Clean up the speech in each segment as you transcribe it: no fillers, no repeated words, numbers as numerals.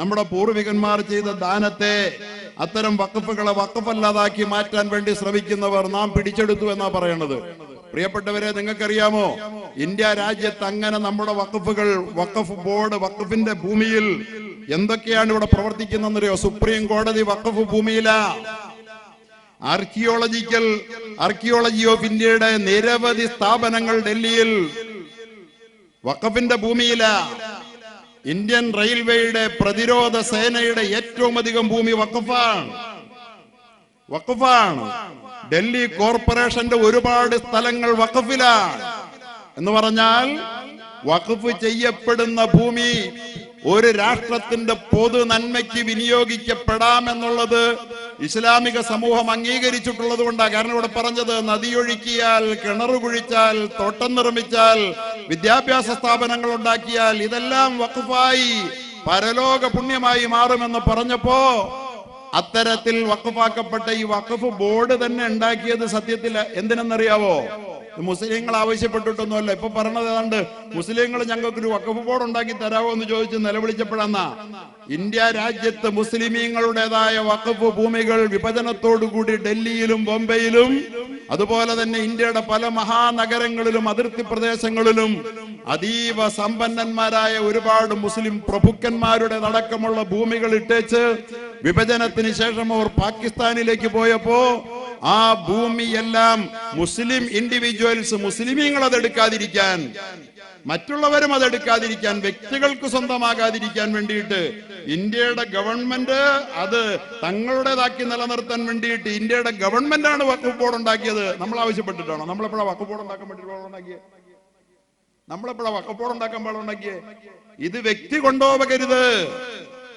നമ്മുടെ പൂർവികന്മാർ ചെയ്ത ദാനത്തെ അത്തരം വഖഫുകളെ വഖഫല്ലാതാക്കി മാറ്റാൻ വേണ്ടി ശ്രമിക്കുന്നവർ നാം പിടിച്ചെടുത്തു എന്നാ പറയണത്. പ്രിയപ്പെട്ടവരെ, നിങ്ങൾക്കറിയാമോ, ഇന്ത്യ രാജ്യത്ത് അങ്ങനെ നമ്മുടെ വഖഫുകൾ, വഖഫ് ബോർഡ്, വഖഫിന്റെ ഭൂമിയിൽ എന്തൊക്കെയാണ് ഇവിടെ പ്രവർത്തിക്കുന്നതെന്നറിയോ? സുപ്രീം കോടതി വഖഫ് ഭൂമിയില, ആർക്കിയോളജി ഓഫ് ഇന്ത്യയുടെ നിരവധി സ്ഥാപനങ്ങൾ ഡൽഹിയിൽ വഖഫിന്റെ ഭൂമിയില. ഇന്ത്യൻ റെയിൽവേയുടെ പ്രതിരോധ സേനയുടെ ഏറ്റവും അധികം ഭൂമി വഖഫാണ്. ഡൽഹി കോർപ്പറേഷന്റെ ഒരുപാട് സ്ഥലങ്ങൾ വഖഫിലാണ്. എന്ന് പറഞ്ഞാൽ വഖഫ് ചെയ്യപ്പെടുന്ന ഭൂമി ഒരു രാഷ്ട്രത്തിന്റെ പൊതു നന്മയ്ക്ക് വിനിയോഗിക്കപ്പെടാമെന്നുള്ളത് ഇസ്ലാമിക സമൂഹം അംഗീകരിച്ചിട്ടുള്ളത് കൊണ്ടാണ്. കാരണം ഇവിടെ പറഞ്ഞത് നദിയൊഴുക്കിയാൽ, കിണർ കുഴിച്ചാൽ, തോട്ടം നിർമ്മിച്ചാൽ, വിദ്യാഭ്യാസ സ്ഥാപനങ്ങൾ ഉണ്ടാക്കിയാൽ ഇതെല്ലാം വഖഫായി പരലോക പുണ്യമായി മാറുമെന്ന് പറഞ്ഞപ്പോ അത്തരത്തിൽ വഖഫാക്കപ്പെട്ട ഈ വഖഫ് ബോർഡ് തന്നെ ഉണ്ടാക്കിയത് സത്യത്തിൽ എന്തിനെന്നറിയാവോ? മുസ്ലിങ്ങൾ ആവശ്യപ്പെട്ടിട്ടൊന്നുമല്ല. ഇപ്പൊ പറഞ്ഞത് ഏതാണ്ട് മുസ്ലിങ്ങൾ ഞങ്ങൾക്കൊരു വഖഫ് ബോർഡ് ഉണ്ടാക്കി തരാമോ എന്ന് ചോദിച്ച് നിലവിളിച്ചപ്പോഴാണ് ഇന്ത്യ രാജ്യത്ത് മുസ്ലിമീങ്ങളുടേതായ വഖഫ് ഭൂമികൾ വിഭജനത്തോടുകൂടി ഡൽഹിയിലും ബോംബെയിലും അതുപോലെ തന്നെ ഇന്ത്യയുടെ പല മഹാനഗരങ്ങളിലും അതിർത്തി പ്രദേശങ്ങളിലും അതീവ സമ്പന്നന്മാരായ ഒരുപാട് മുസ്ലിം പ്രഭുക്കന്മാരുടെ അടക്കമുള്ള ഭൂമികൾ ഇട്ടേച്ച് വിഭജനത്തിന് ശേഷം അവർ പാകിസ്ഥാനിലേക്ക് പോയപ്പോ ആ ഭൂമിയെല്ലാം മുസ്ലിം ഇൻഡിവിജ്വൽസ്, മുസ്ലിമീങ്ങൾ അതെടുക്കാതിരിക്കാൻ, മറ്റുള്ളവരും അതെടുക്കാതിരിക്കാൻ, വ്യക്തികൾക്ക് സ്വന്തമാകാതിരിക്കാൻ വേണ്ടിയിട്ട് ഇന്ത്യയുടെ ഗവൺമെന്റ് അത് തങ്ങളുടേതാക്കി നിലനിർത്താൻ വേണ്ടിയിട്ട് ഇന്ത്യയുടെ ഗവൺമെന്റാണ് വഖഫ് ബോർഡ് ഉണ്ടാക്കിയത്. നമ്മൾ ആവശ്യപ്പെട്ടിട്ടാണോ? നമ്മളെപ്പോഴാണ് വഖഫ് ബോർഡ് ഉണ്ടാക്കാൻ വേണ്ടി ഉണ്ടാക്കിയത്? നമ്മളെപ്പോഴാണ് വഖഫ് ബോർഡ് ഉണ്ടാക്കാൻ പാടുണ്ടാക്കിയത്? ഇത് വ്യക്തി കൊണ്ടുപോകരുത്.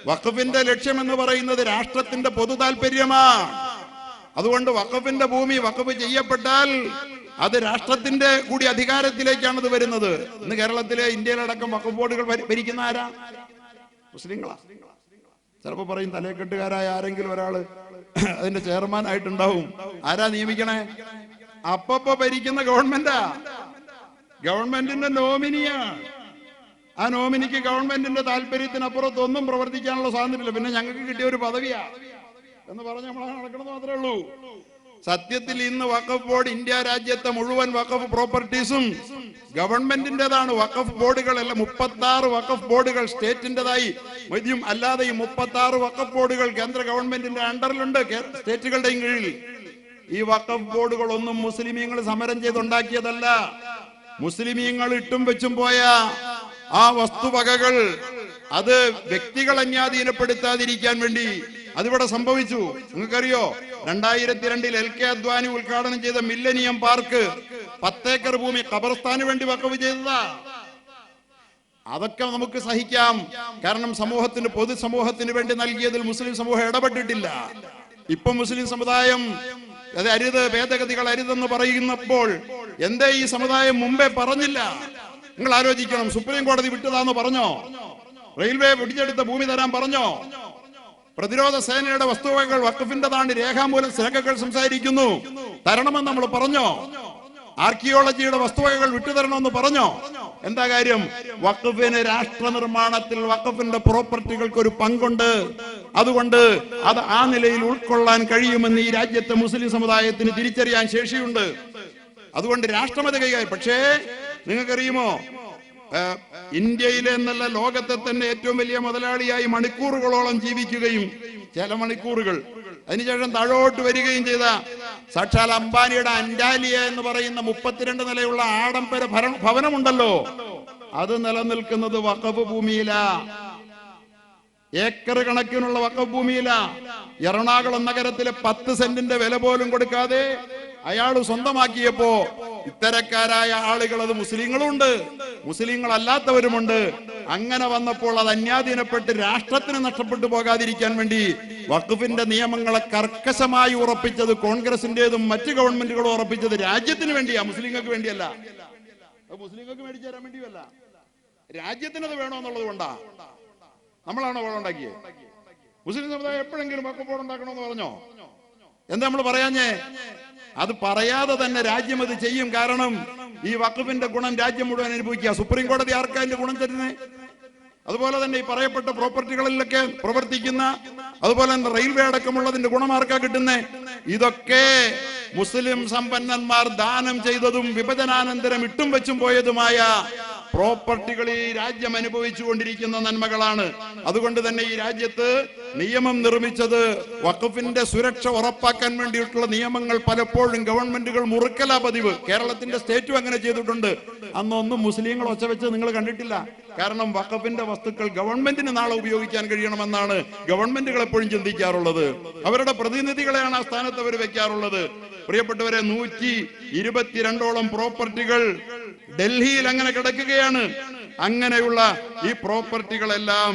വഖഫിന്റെ ലക്ഷ്യം എന്ന് പറയുന്നത് രാഷ്ട്രത്തിന്റെ പൊതു താല്പര്യമാണ്. അതുകൊണ്ട് വഖഫിന്റെ ഭൂമി വഖഫ് ചെയ്യപ്പെട്ടാൽ അത് രാഷ്ട്രത്തിന്റെ കൂടി അധികാരത്തിലേക്കാണ് ഇത് വരുന്നത്. ഇന്ന് കേരളത്തിലെ, ഇന്ത്യയിലടക്കം വഖഫ് ബോർഡുകൾ ഭരിക്കുന്ന ആരാ? മുസ്ലിങ്ങളാ. ചിലപ്പോ പറയും തലയെക്കെട്ടുകാരായ ആരെങ്കിലും ഒരാള് അതിന്റെ ചെയർമാൻ ആയിട്ടുണ്ടാവും. ആരാ നിയമിക്കണേ? അപ്പപ്പോ ഭരിക്കുന്ന ഗവൺമെന്റാ, ഗവൺമെന്റിന്റെ നോമിനിയാണ്. ആ നോമിനിക്ക് ഗവൺമെന്റിന്റെ താല്പര്യത്തിനപ്പുറത്തൊന്നും പ്രവർത്തിക്കാനുള്ള സ്വാതന്ത്ര്യമില്ല. പിന്നെ ഞങ്ങൾക്ക് കിട്ടിയ ഒരു പദവിയാ എന്ന് പറഞ്ഞ് നമ്മളങ്ങനെ നടക്കണമെന്ന് മാത്രമേ ഉള്ളൂ. സത്യത്തിൽ ഇന്ന് വഖഫ് ബോർഡ് ഇന്ത്യ രാജ്യത്തെ മുഴുവൻ വഖഫ് പ്രോപ്പർട്ടീസും ഗവൺമെന്റിന്റേതാണ്. വഖഫ് ബോർഡുകളെല്ലാം 36 വഖഫ് ബോർഡുകൾ സ്റ്റേറ്റിന്റേതായി മതിയും, അല്ലാതെ ഈ 36 വഖഫ് ബോർഡുകൾ കേന്ദ്ര ഗവൺമെന്റിന്റെ അണ്ടറിലുണ്ട്, സ്റ്റേറ്റുകളുടെയും കീഴിൽ. ഈ വഖഫ് ബോർഡുകളൊന്നും മുസ്ലിമീങ്ങൾ സമരം ചെയ്തുണ്ടാക്കിയതല്ല. മുസ്ലിമീങ്ങൾ ഇട്ടും വെച്ചും പോയ ആ വസ്തുവകകൾ അത് വ്യക്തികൾ അന്യാധീനപ്പെടുത്താതിരിക്കാൻ വേണ്ടി അതിവിടെ സംഭവിച്ചു. നിങ്ങൾക്കറിയോ, 2002 LK അദ്വാനി ഉദ്ഘാടനം ചെയ്ത മില്ലനിയം പാർക്ക് 10 ഏക്കർ ഭൂമി ഖബർസ്ഥാന് വേണ്ടി വഖഫ് ചെയ്തതാ. അതൊക്കെ നമുക്ക് സഹിക്കാം. കാരണം പൊതുസമൂഹത്തിന് വേണ്ടി നൽകിയതിൽ മുസ്ലിം സമൂഹം ഇടപെട്ടിട്ടില്ല. ഇപ്പൊ മുസ്ലിം സമുദായം അത് അരുത്, ഭേദഗതികൾ അരുതെന്ന് പറയുന്നപ്പോൾ എന്തേ ഈ സമുദായം മുമ്പേ പറഞ്ഞില്ല? നിങ്ങൾ ആലോചിക്കണം. സുപ്രീം കോടതി വിട്ടതാന്ന് പറഞ്ഞോ? റെയിൽവേ പിടിച്ചെടുത്ത ഭൂമി തരാൻ പറഞ്ഞോ? പ്രതിരോധ സേനയുടെ വസ്തുവകകൾ വഖഫിന്റേതാണ്, രേഖാമൂലം രേഖകൾ സംസാരിക്കുന്നു, തരണമെന്ന് നമ്മൾ പറഞ്ഞോ? ആർക്കിയോളജിയുടെ വസ്തുവകകൾ വിട്ടുതരണമെന്ന് പറഞ്ഞോ? എന്താ കാര്യം? വഖഫിന് രാഷ്ട്ര നിർമ്മാണത്തിൽ വഖഫിന്റെ പ്രോപ്പർട്ടികൾക്ക് ഒരു പങ്കുണ്ട്. അതുകൊണ്ട് അത് ആ നിലയിൽ ഉൾക്കൊള്ളാൻ കഴിയുമെന്ന് ഈ രാജ്യത്തെ മുസ്ലിം സമുദായത്തിന് തിരിച്ചറിയാൻ ശേഷിയുണ്ട്. അതുകൊണ്ട് രാഷ്ട്രമത കൈകാര്യം. പക്ഷേ നിങ്ങൾക്കറിയുമോ, ഇന്ത്യയിലെ എന്നല്ല ലോകത്തെ തന്നെ ഏറ്റവും വലിയ മുതലാളിയായി മണിക്കൂറുകളോളം ജീവിക്കുകയും ചില മണിക്കൂറുകൾ അതിനുശേഷം താഴോട്ട് വരികയും ചെയ്ത സാക്ഷാൽ അംബാനിയുടെ അൻഡാലിയ എന്ന് പറയുന്ന 32 നിലയുള്ള ആഡംബര ഭവനമുണ്ടല്ലോ, അത് നിലനിൽക്കുന്നത് വഖഫ് ഭൂമിയിലാ. ഏക്കർ കണക്കിനുള്ള വഖഫ് ഭൂമിയിലാ. എറണാകുളം നഗരത്തിലെ 10 സെന്റിന്റെ വില പോലും കൊടുക്കാതെ അയാൾ സ്വന്തമാക്കിയപ്പോ ഇത്തരക്കാരായ ആളുകൾ, അത് മുസ്ലിങ്ങളുണ്ട്, മുസ്ലിങ്ങളല്ലാത്തവരുമുണ്ട്. അങ്ങനെ വന്നപ്പോൾ അത് അന്യാധീനപ്പെട്ട് രാഷ്ട്രത്തിന് നഷ്ടപ്പെട്ടു പോകാതിരിക്കാൻ വേണ്ടി വഖഫിന്റെ നിയമങ്ങളെ കർക്കശമായി ഉറപ്പിച്ചത് കോൺഗ്രസിന്റേതും മറ്റ് ഗവൺമെന്റുകളും ഉറപ്പിച്ചത് രാജ്യത്തിന് വേണ്ടിയാ, മുസ്ലിങ്ങൾക്ക് വേണ്ടിയല്ല. മുസ്ലിങ്ങൾക്ക് മേടിച്ചു തരാൻ വേണ്ടിയല്ല, രാജ്യത്തിനത് വേണമെന്നുള്ളത് കൊണ്ടാ. നമ്മളാണോ ബോർഡ് ഉണ്ടാക്കിയത്? മുസ്ലിം സമുദായം എപ്പോഴെങ്കിലും വഖഫ് ബോർഡ് ഉണ്ടാക്കണമെന്ന് പറഞ്ഞോ? എന്താ നമ്മൾ പറയാഞ്ഞേ? അത് പറയാതെ തന്നെ രാജ്യം അത് ചെയ്യും. കാരണം ഈ വഖഫിന്റെ ഗുണം രാജ്യം മുഴുവൻ അനുഭവിക്കുക. സുപ്രീം കോടതി ആർക്കാ അതിന്റെ ഗുണം തരുന്നത്? അതുപോലെ തന്നെ ഈ പറയപ്പെട്ട പ്രോപ്പർട്ടികളിലൊക്കെ പ്രവർത്തിക്കുന്ന, അതുപോലെ തന്നെ റെയിൽവേ അടക്കമുള്ളതിന്റെ ഗുണമാർക്കാ കിട്ടുന്നേ. ഇതൊക്കെ മുസ്ലിം സമ്പന്നന്മാർ ദാനം ചെയ്തതും വിഭജനാനന്തരം ഇട്ടും വെച്ചും പോയതുമായ പ്രോപ്പർട്ടികൾ ഈ രാജ്യം അനുഭവിച്ചു കൊണ്ടിരിക്കുന്ന നന്മകളാണ്. അതുകൊണ്ട് തന്നെ ഈ രാജ്യത്ത് നിയമം നിർമ്മിച്ചത് വഖഫിന്റെ സുരക്ഷ ഉറപ്പാക്കാൻ വേണ്ടിയിട്ടുള്ള നിയമങ്ങൾ പലപ്പോഴും ഗവൺമെന്റുകൾ മുറുക്കലാ പതിവ്. കേരളത്തിന്റെ സ്റ്റേറ്റും അങ്ങനെ ചെയ്തിട്ടുണ്ട്. അന്നൊന്നും മുസ്ലിങ്ങൾ ഒച്ച വെച്ച് നിങ്ങൾ കണ്ടിട്ടില്ല. കാരണം വഖഫിന്റെ വസ്തുക്കൾ ഗവൺമെന്റിന് നാളെ ഉപയോഗിക്കാൻ കഴിയണമെന്നാണ് ഗവൺമെന്റുകൾ എപ്പോഴും ചിന്തിക്കാറുള്ളത്. അവരുടെ പ്രതിനിധികളെയാണ് ആ സ്ഥാനത്ത് അവർ വെക്കാറുള്ളത്. പ്രിയപ്പെട്ടവരെ, 122ഓളം പ്രോപ്പർട്ടികൾ ഡൽഹിയിൽ അങ്ങനെ കിടക്കുകയാണ്. അങ്ങനെയുള്ള ഈ പ്രോപ്പർട്ടികളെല്ലാം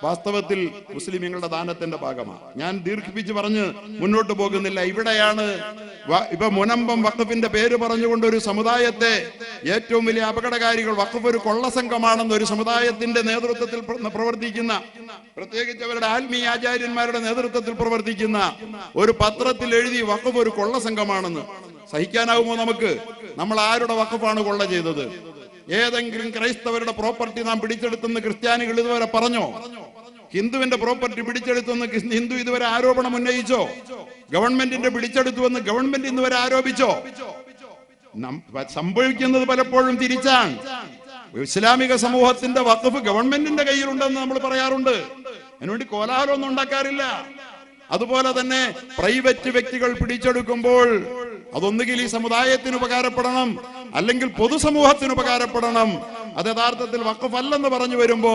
വാസ്തവത്തിൽ മുസ്ലിമീങ്ങളുടെ ദാനത്തിന്റെ ഭാഗമാണ്. ഞാൻ ദീർഘിപ്പിച്ച് പറഞ്ഞ് മുന്നോട്ട് പോകുന്നില്ല. ഇവിടെയാണ് ഇപ്പൊ മുനമ്പം വഖഫിന്റെ പേര് പറഞ്ഞുകൊണ്ട് ഒരു സമുദായത്തെ ഏറ്റവും വലിയ അപകടകാരികൾ, വഖഫ് ഒരു കൊള്ളസംഘമാണെന്ന് ഒരു സമുദായത്തിന്റെ നേതൃത്വത്തിൽ പ്രവർത്തിക്കുന്ന, പ്രത്യേകിച്ച് അവരുടെ ആത്മീയ ആചാര്യന്മാരുടെ നേതൃത്വത്തിൽ പ്രവർത്തിക്കുന്ന ഒരു പത്രത്തിൽ എഴുതി വഖഫ് ഒരു കൊള്ളസംഘമാണെന്ന്. സഹിക്കാനാവുമോ നമുക്ക്? നമ്മൾ ആരുടെ വഖഫാണ് കൊള്ള ചെയ്തത്? ഏതെങ്കിലും ക്രൈസ്തവരുടെ പ്രോപ്പർട്ടി നാം പിടിച്ചെടുത്തെന്ന് ക്രിസ്ത്യാനികൾ ഇതുവരെ പറഞ്ഞോ? ഹിന്ദുവിന്റെ പ്രോപ്പർട്ടി പിടിച്ചെടുത്തെന്ന് ഹിന്ദു ഇതുവരെ ആരോപണം ഉന്നയിച്ചോ? ഗവൺമെന്റിന്റെ പിടിച്ചെടുത്തുവെന്ന് ഗവൺമെന്റ് ഇന്നുവരെ ആരോപിച്ചോ? സംഭവിക്കുന്നത് പലപ്പോഴും തിരിച്ചാണ്. ഇസ്ലാമിക സമൂഹത്തിന്റെ വഖഫ് ഗവൺമെന്റിന്റെ കയ്യിലുണ്ടെന്ന് നമ്മൾ പറയാറുണ്ട്. അതിനുവേണ്ടി കോലാഹലമൊന്നും ഉണ്ടാക്കാറില്ല. അതുപോലെ തന്നെ പ്രൈവറ്റ് വ്യക്തികൾ പിടിച്ചെടുക്കുമ്പോൾ അതൊന്നുകിൽ ഈ സമുദായത്തിന് ഉപകാരപ്പെടണം, അല്ലെങ്കിൽ പൊതുസമൂഹത്തിന് ഉപകാരപ്പെടണം. അത് യഥാർത്ഥത്തിൽ വഖഫ് അല്ലെന്ന് പറഞ്ഞു വരുമ്പോ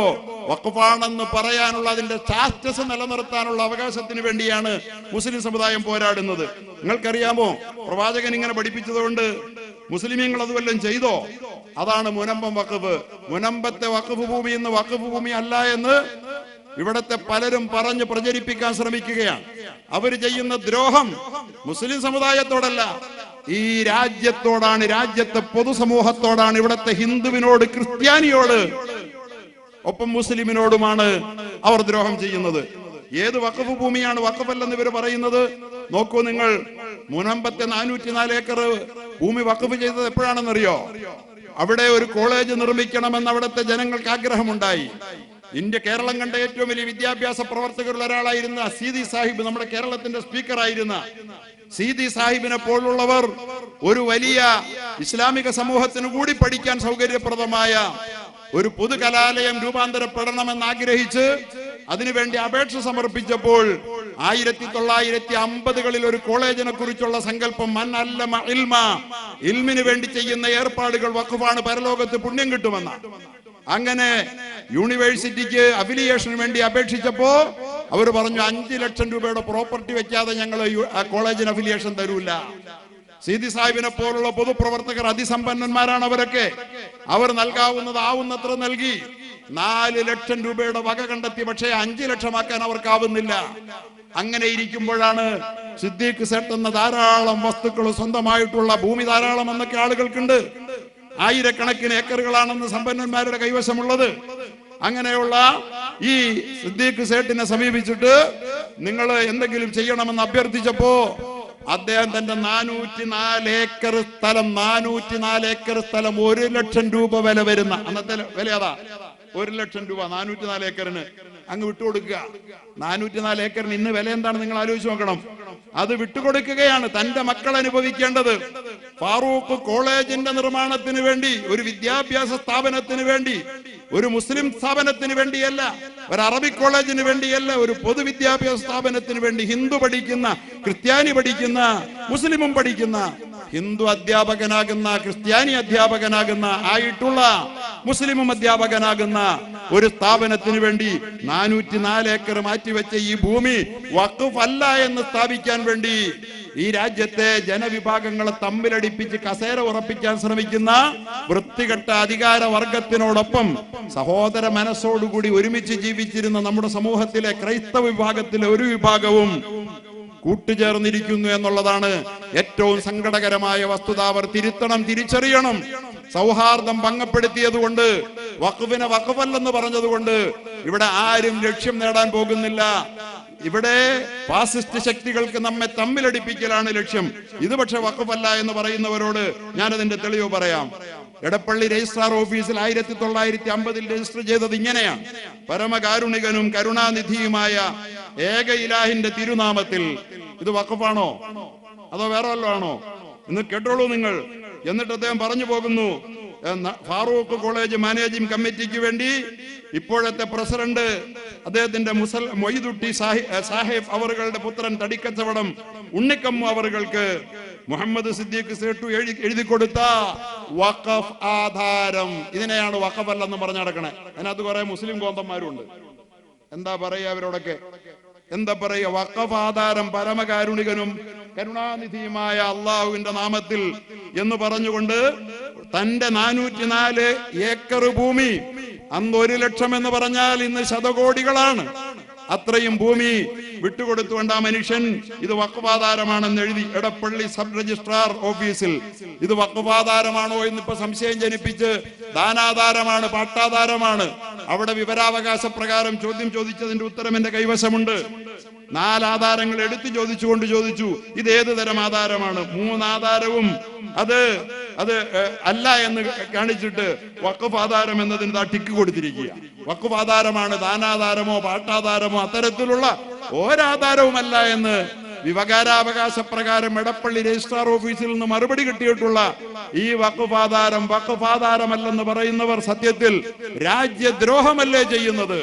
വഖഫാണെന്ന് പറയാനുള്ള അതിന്റെ സ്റ്റാറ്റസ് നിലനിർത്താനുള്ള അവകാശത്തിന് വേണ്ടിയാണ് മുസ്ലിം സമുദായം പോരാടുന്നത്. നിങ്ങൾക്കറിയാമോ, പ്രവാചകൻ ഇങ്ങനെ പഠിപ്പിച്ചതുകൊണ്ട് മുസ്ലിമീങ്ങൾ അതുവല്ലം ചെയ്തോ? അതാണ് മുനമ്പം വഖഫ്. മുനമ്പത്തെ വഖഫ് ഭൂമി എന്ന് വഖഫ് ഭൂമി അല്ല എന്ന് ഇവിടത്തെ പലരും പറഞ്ഞ് പ്രചരിപ്പിക്കാൻ ശ്രമിക്കുകയാണ്. അവർ ചെയ്യുന്ന ദ്രോഹം മുസ്ലിം സമുദായത്തോടല്ല, ഈ രാജ്യത്തോടാണ്, രാജ്യത്തെ പൊതുസമൂഹത്തോടാണ്. ഇവിടത്തെ ഹിന്ദുവിനോട്, ക്രിസ്ത്യാനിയോട്, ഒപ്പം മുസ്ലിമിനോടുമാണ് അവർ ദ്രോഹം ചെയ്യുന്നത്. ഏത് വഖഫ് ഭൂമിയാണ് വഖഫല്ലെന്ന് ഇവർ പറയുന്നത്? നോക്കൂ നിങ്ങൾ, മുനമ്പത്തെ 404 ഏക്കർ ഭൂമി വഖഫ് ചെയ്തത് എപ്പോഴാണെന്നറിയോ? അവിടെ ഒരു കോളേജ് നിർമ്മിക്കണമെന്ന് അവിടുത്തെ ജനങ്ങൾക്ക് ആഗ്രഹമുണ്ടായി. കേരളം കണ്ട ഏറ്റവും വലിയ വിദ്യാഭ്യാസ പ്രവർത്തകരിൽ ഒരാളായിരുന്ന സീതി സാഹിബ്, നമ്മുടെ കേരളത്തിന്റെ സ്പീക്കറായിരുന്ന സീതി സാഹിബിനെ പോലുള്ളവർ ഒരു വലിയ ഇസ്ലാമിക സമൂഹത്തിന് കൂടി പഠിക്കാൻ സൗകര്യപ്രദമായ ഒരു പൊതുകലാലയം രൂപാന്തരപ്പെടണമെന്ന് ആഗ്രഹിച്ച് അതിനുവേണ്ടി അപേക്ഷ സമർപ്പിച്ചപ്പോൾ 1950കളിൽ ഒരു കോളേജിനെ കുറിച്ചുള്ള സങ്കല്പം, ഇൽമിന് വേണ്ടി ചെയ്യുന്ന ഏർപ്പാടുകൾ വഖഫാണ്, പരലോകത്ത് പുണ്യം കിട്ടുമെന്ന. അങ്ങനെ യൂണിവേഴ്സിറ്റിക്ക് അഫിലിയേഷന് വേണ്ടി അപേക്ഷിച്ചപ്പോ അവർ പറഞ്ഞു 5 ലക്ഷം രൂപയുടെ പ്രോപ്പർട്ടി വെക്കാതെ ഞങ്ങൾ ആ കോളേജിന് അഫിലിയേഷൻ തരൂല. സീതി സാഹിബിനെ പോലുള്ള പൊതുപ്രവർത്തകർ അതിസമ്പന്നന്മാരാണ് അവരൊക്കെ. അവർ നൽകാവുന്നത് ആവുന്നത്ര നൽകി. 4 ലക്ഷം രൂപയുടെ വക കണ്ടെത്തി. പക്ഷേ 5 ലക്ഷമാക്കാൻ അവർക്കാവുന്നില്ല. അങ്ങനെ ഇരിക്കുമ്പോഴാണ് സിദ്ദീഖ് സേട്ട് എന്ന ധാരാളം വസ്തുക്കൾ, സ്വന്തമായിട്ടുള്ള ഭൂമി ധാരാളം എന്നൊക്കെ ആളുകൾക്കുണ്ട്. 1000കണക്കിന് ഏക്കറുകളാണെന്ന് സമ്പന്നന്മാരുടെ കൈവശമുള്ളത്. അങ്ങനെയുള്ള ഈ സിദ്ദീഖ് സേട്ടിനെ സമീപിച്ചിട്ട് നിങ്ങൾ എന്തെങ്കിലും ചെയ്യണമെന്ന് അഭ്യർത്ഥിച്ചപ്പോ അദ്ദേഹം തന്റെ 404 ഏക്കർ സ്ഥലം 1 ലക്ഷം രൂപ വില വരുന്ന, അന്നത്തെ വില അതാ, 1 ലക്ഷം രൂപ 404 ഏക്കറിന് അങ്ങ് വിട്ടുകൊടുക്കുക. 404 ഏക്കറിന് ഇന്ന് വില എന്താണ് നിങ്ങൾ ആലോചിച്ച് നോക്കണം. അത് വിട്ടുകൊടുക്കുകയാണ് തന്റെ മക്കൾ അനുഭവിക്കേണ്ടത്. ഫാറൂഖ് കോളേജിന്റെ നിർമ്മാണത്തിന് വേണ്ടി, ഒരു വിദ്യാഭ്യാസ സ്ഥാപനത്തിന് വേണ്ടി, ഒരു മുസ്ലിം സ്ഥാപനത്തിന് വേണ്ടിയല്ല, ഒരു അറബിക് കോളേജിന് വേണ്ടിയല്ല, ഒരു പൊതുവിദ്യാഭ്യാസ സ്ഥാപനത്തിന് വേണ്ടി ഹിന്ദു പഠിക്കുന്ന, ക്രിസ്ത്യാനി പഠിക്കുന്ന, മുസ്ലിമും പഠിക്കുന്ന, ഹിന്ദു അധ്യാപകനാകുന്ന, ക്രിസ്ത്യാനി അധ്യാപകനാകുന്ന, ആയിട്ടുള്ള മുസ്ലിമും അധ്യാപകനാകുന്ന ഒരു സ്ഥാപനത്തിന് വേണ്ടി 404 ഏക്കർ മാറ്റിവെച്ച ഈ ഭൂമി വഖഫ് അല്ല എന്ന് സ്ഥാപിക്കാൻ വേണ്ടി ഈ രാജ്യത്തെ ജനവിഭാഗങ്ങളെ തമ്മിലടിപ്പിച്ച് കസേര ഉറപ്പിക്കാൻ ശ്രമിക്കുന്ന വൃത്തികെട്ട അധികാര വർഗത്തിനോടൊപ്പം സഹോദര മനസ്സോടുകൂടി ഒരുമിച്ച് ജീവിച്ചിരുന്ന നമ്മുടെ സമൂഹത്തിലെ ക്രൈസ്തവ വിഭാഗത്തിലെ ഒരു വിഭാഗവും കൂട്ടുചേർന്നിരിക്കുന്നു എന്നുള്ളതാണ് ഏറ്റവും സങ്കടകരമായ വസ്തുത. അവർ തിരുത്തണം, തിരിച്ചറിയണം. സൗഹാർദ്ദം ഭംഗപ്പെടുത്തിയത് കൊണ്ട്, വഖഫിനെ വഖഫല്ലെന്ന് പറഞ്ഞതുകൊണ്ട് ഇവിടെ ആരും ലക്ഷ്യം നേടാൻ പോകുന്നില്ല. ഇവിടെ ഫാസിസ്റ്റ് ശക്തികൾക്ക് നമ്മെ തമ്മിലടിപ്പിക്കലാണ് ലക്ഷ്യം. ഇത് പക്ഷെ വഖഫല്ല എന്ന് പറയുന്നവരോട് ഞാനതിന്റെ തെളിവ് പറയാം. എടപ്പള്ളി രജിസ്ട്രാർ ഓഫീസിൽ 1950 രജിസ്റ്റർ ചെയ്തത് ഇങ്ങനെയാണ്: പരമകാരുണികനും കരുണാനിധിയുമായ ഏക ഇലാഹിന്റെ തിരുനാമത്തിൽ. ഇത് വഖഫാണോ അതോ വേറെ വല്ലതും ആണോ എന്ന് കേട്ടോളൂ നിങ്ങൾ. എന്നിട്ട് അദ്ദേഹം പറഞ്ഞു പോകുന്നു, ഫാറൂഖ് കോളേജ് മാനേജിംഗ് കമ്മിറ്റിക്ക് വേണ്ടി ഇപ്പോഴത്തെ പ്രസിഡന്റ് അദ്ദേഹത്തിന്റെ മൊയ്തുട്ടി സാഹിബ് അവറുകളുടെ പുത്രൻ തടിക്കച്ചവടം ഉണ്ണിക്കമ്മു അവറുകൾക്ക് മുഹമ്മദ് സിദ്ദീഖ് സേട്ടു എഴുതി കൊടുത്ത വഖഫ് ആധാരം. ഇതിനെയാണ് വഖഫ് അല്ലെന്ന് പറഞ്ഞു നടക്കണേ. അതിനകത്ത് കുറെ മുസ്ലിം കോന്തന്മാരുണ്ട്. എന്താ പറയുക അവരോടൊക്കെ? എന്താ പറയുക? വഖഫ് ആധാരം പരമകാരുണികനും കരുണാനിധിയുമായ അള്ളാഹുവിന്റെ നാമത്തിൽ എന്ന് പറഞ്ഞുകൊണ്ട് തന്റെ 404 ഏക്കർ ഭൂമി, അന്ന് 1 ലക്ഷം എന്ന് പറഞ്ഞാൽ ഇന്ന് ശതകോടികളാണ്, അത്രയും ഭൂമി വിട്ടുകൊടുത്തുകൊണ്ട് ആ മനുഷ്യൻ ഇത് വഖഫ് ആധാരമാണെന്ന് എഴുതി എടപ്പള്ളി സബ് രജിസ്ട്രാർ ഓഫീസിൽ. ഇത് വഖഫ് ആധാരമാണോ എന്നിപ്പോ സംശയം ജനിപ്പിച്ച് ദാനാധാരമാണ്, പാട്ടാധാരമാണ്. അവിടെ വിവരാവകാശ പ്രകാരം ചോദ്യം ചോദിച്ചതിന്റെ ഉത്തരം എന്റെ കൈവശമുണ്ട്. 4 ആധാരങ്ങൾ എടുത്തു ചോദിച്ചു ഇത് ഏത് തരം ആധാരമാണ്. 3 ആധാരവും അത് അല്ല എന്ന് കാണിച്ചിട്ട് വഖഫ് ആധാരം എന്നതിന് ടിക്ക് കൊടുത്തിരിക്കുക. വഖഫ് ആധാരമാണ്, ദാനാധാരമോ പാട്ടാധാരമോ അത്തരത്തിലുള്ള ഒരാധാരവുമല്ല എന്ന് വിവകാരാവകാശ പ്രകാരം എടപ്പള്ളി രജിസ്ട്രാർ ഓഫീസിൽ നിന്ന് മറുപടി കിട്ടിയിട്ടുള്ള ഈ വഖഫ് ആധാരമല്ലെന്ന് പറയുന്നവർ സത്യത്തിൽ രാജ്യദ്രോഹമല്ലേ ചെയ്യുന്നത്?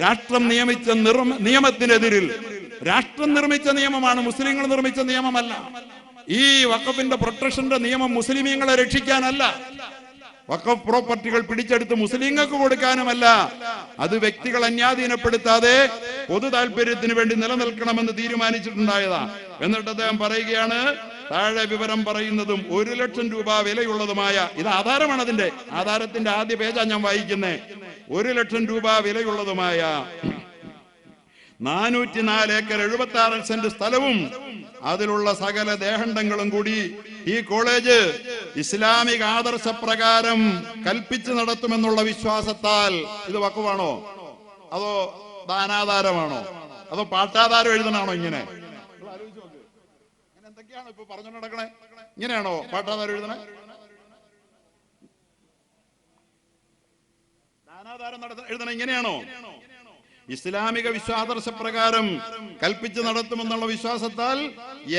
രാഷ്ട്രം നിയമിച്ച നിയമത്തിനെതിരിൽ, രാഷ്ട്രം നിർമ്മിച്ച നിയമമാണ്, മുസ്ലിങ്ങൾ നിർമ്മിച്ച നിയമമല്ല. ഈ വഖഫിന്റെ പ്രൊട്ടക്ഷന്റെ നിയമം മുസ്ലിമീങ്ങളെ രക്ഷിക്കാനല്ല, വഖഫ് പ്രോപ്പർട്ടികൾ പിടിച്ചെടുത്ത് മുസ്ലിങ്ങൾക്ക് കൊടുക്കാനുമല്ല. അത് വ്യക്തികൾ അന്യാധീനപ്പെടുത്താതെ പൊതു താല്പര്യത്തിന് വേണ്ടി നിലനിൽക്കണമെന്ന് തീരുമാനിച്ചിട്ടുണ്ടായതാ. എന്നിട്ട് അദ്ദേഹം പറയുകയാണ്, താഴെ വിവരം പറയുന്നതും 1 ലക്ഷം രൂപ വിലയുള്ളതുമായ, ഇത് ആധാരമാണ്, അതിന്റെ ആധാരത്തിന്റെ ആദ്യ പേജാ ഞാൻ വായിക്കുന്നേ. 1 ലക്ഷം രൂപ വിലയുള്ളതുമായ 404 ഏക്കർ 76 സെന്റ് സ്ഥലവും അതിലുള്ള സകല ദേഹണ്ഡങ്ങളും കൂടി ഈ കോളേജ് ഇസ്ലാമിക ആദർശപ്രകാരം കൽപ്പിച്ചു നടത്തുമെന്നുള്ള വിശ്വാസത്താൽ ഇത് വഖഫാണോ അതോ ദാനാധാരമാണോ അതോ പാട്ടാധാരം എഴുതണാണോ? ഇങ്ങനെ എന്തൊക്കെയാണ് ഇപ്പൊ പറഞ്ഞു നടക്കണേ? ഇങ്ങനെയാണോ പാട്ടാധാരം എഴുതണേ? ദാനാധാരം എഴുതണേ ഇങ്ങനെയാണോ? ഇസ്ലാമിക വിശ്വാദർശപ്രകാരം കൽപ്പിച്ചു നടത്തുമെന്നുള്ള വിശ്വാസത്താൽ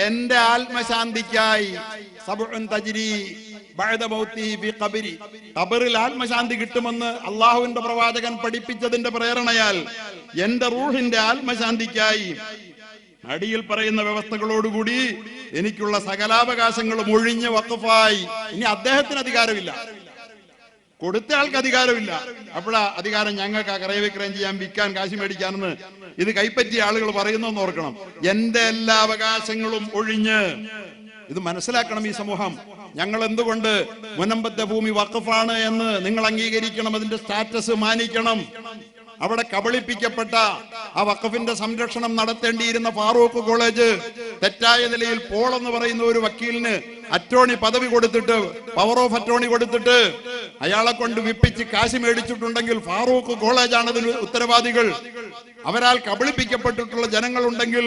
എന്റെ ആത്മശാന്തിക്കായി ഖബറിൽ ആത്മശാന്തി കിട്ടുമെന്ന് അള്ളാഹുവിന്റെ പ്രവാചകൻ പഠിപ്പിച്ചതിന്റെ പ്രേരണയാൽ എന്റെ റൂഹിന്റെ ആത്മശാന്തിക്കായി അടിയിൽ പറയുന്ന വ്യവസ്ഥകളോടുകൂടി എനിക്കുള്ള സകലാവകാശങ്ങളും ഒഴിഞ്ഞ് വഖഫായി. ഇനി അദ്ദേഹത്തിന് അധികാരമില്ല, കൊടുത്ത ആൾക്ക് അധികാരമില്ല. അപ്പോഴാ അധികാരം ഞങ്ങൾക്ക് ക്രയവിക്രയം ചെയ്യാൻ, വിൽക്കാൻ, കാശ് മേടിക്കാനെന്ന് ഇത് കൈപ്പറ്റിയ ആളുകൾ പറയുന്നെന്ന് ഓർക്കണം. എന്റെ എല്ലാ അവകാശങ്ങളും ഒഴിഞ്ഞ്. ഇത് മനസ്സിലാക്കണം ഈ സമൂഹം. ഞങ്ങൾ എന്തുകൊണ്ട് മുനമ്പത്തെ ഭൂമി വഖഫാണ് എന്ന് നിങ്ങൾ അംഗീകരിക്കണം, അതിന്റെ സ്റ്റാറ്റസ് മാനിക്കണം. അവിടെ കബളിപ്പിക്കപ്പെട്ട ആ വഖഫിന്റെ സംരക്ഷണം നടത്തേണ്ടിയിരുന്ന ഫാറൂഖ് കോളേജ് തെറ്റായ നിലയിൽ പോൾ എന്ന് പറയുന്ന ഒരു വക്കീലിന് അറ്റോർണി പദവി കൊടുത്തിട്ട്, പവർ ഓഫ് അറ്റോർണി കൊടുത്തിട്ട് അയാളെ കൊണ്ട് വിപ്പിച്ച് കാശ് മേടിച്ചിട്ടുണ്ടെങ്കിൽ ഫാറൂഖ് കോളേജാണ് അതിന് ഉത്തരവാദികൾ. അവരാൽ കബളിപ്പിക്കപ്പെട്ടിട്ടുള്ള ജനങ്ങളുണ്ടെങ്കിൽ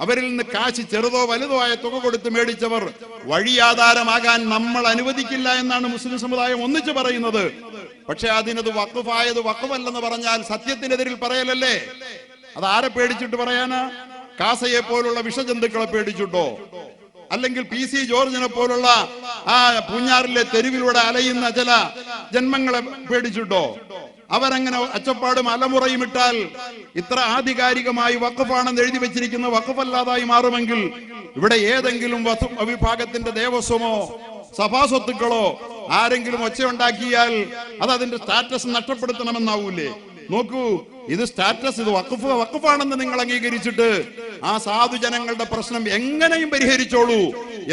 അവരിൽ നിന്ന് കാശ് ചെറുതോ വലുതോ ആയ തുക കൊടുത്ത് മേടിച്ചവർ വഴിയാധാരമാകാൻ നമ്മൾ അനുവദിക്കില്ല എന്നാണ് മുസ്ലിം സമുദായം ഒന്നിച്ചു പറയുന്നത്. പക്ഷെ അതിനത് വഖഫായത് വഖഫല്ലെന്ന് പറഞ്ഞാൽ സത്യത്തിനെതിരിൽ പറയലല്ലേ? അത് ആരെ പേടിച്ചിട്ട് പറയാനാ? കാസയെ പോലുള്ള വിഷജന്തുക്കളെ പേടിച്ചിട്ടോ? അല്ലെങ്കിൽ PC ജോർജിനെ പോലുള്ള ആ പൂഞ്ഞാറിലെ തെരുവിലൂടെ അലയുന്ന ചില ജന്മങ്ങളെ പേടിച്ചിട്ടോ? അവരങ്ങനെ അച്ചപ്പാടും അലമുറയും ഇട്ടാൽ ഇത്ര ആധികാരികമായി വഖഫാണെന്ന് എഴുതി വെച്ചിരിക്കുന്ന വഖഫല്ലാതായി മാറുമെങ്കിൽ ഇവിടെ ഏതെങ്കിലും വിഭാഗത്തിന്റെ ദേവസ്വമോ സഭാസ്വത്തുക്കളോ ആരെങ്കിലും ഒച്ചയുണ്ടാക്കിയാൽ അത് അതിന്റെ സ്റ്റാറ്റസ് നഷ്ടപ്പെടുത്തണമെന്നാവൂലേ? നോക്കൂ, ഇത് സ്റ്റാറ്റസ്, ഇത് വഖഫാണെന്ന് നിങ്ങൾ അംഗീകരിച്ചിട്ട് ആ സാധുജനങ്ങളുടെ പ്രശ്നം എങ്ങനെയും പരിഹരിച്ചോളൂ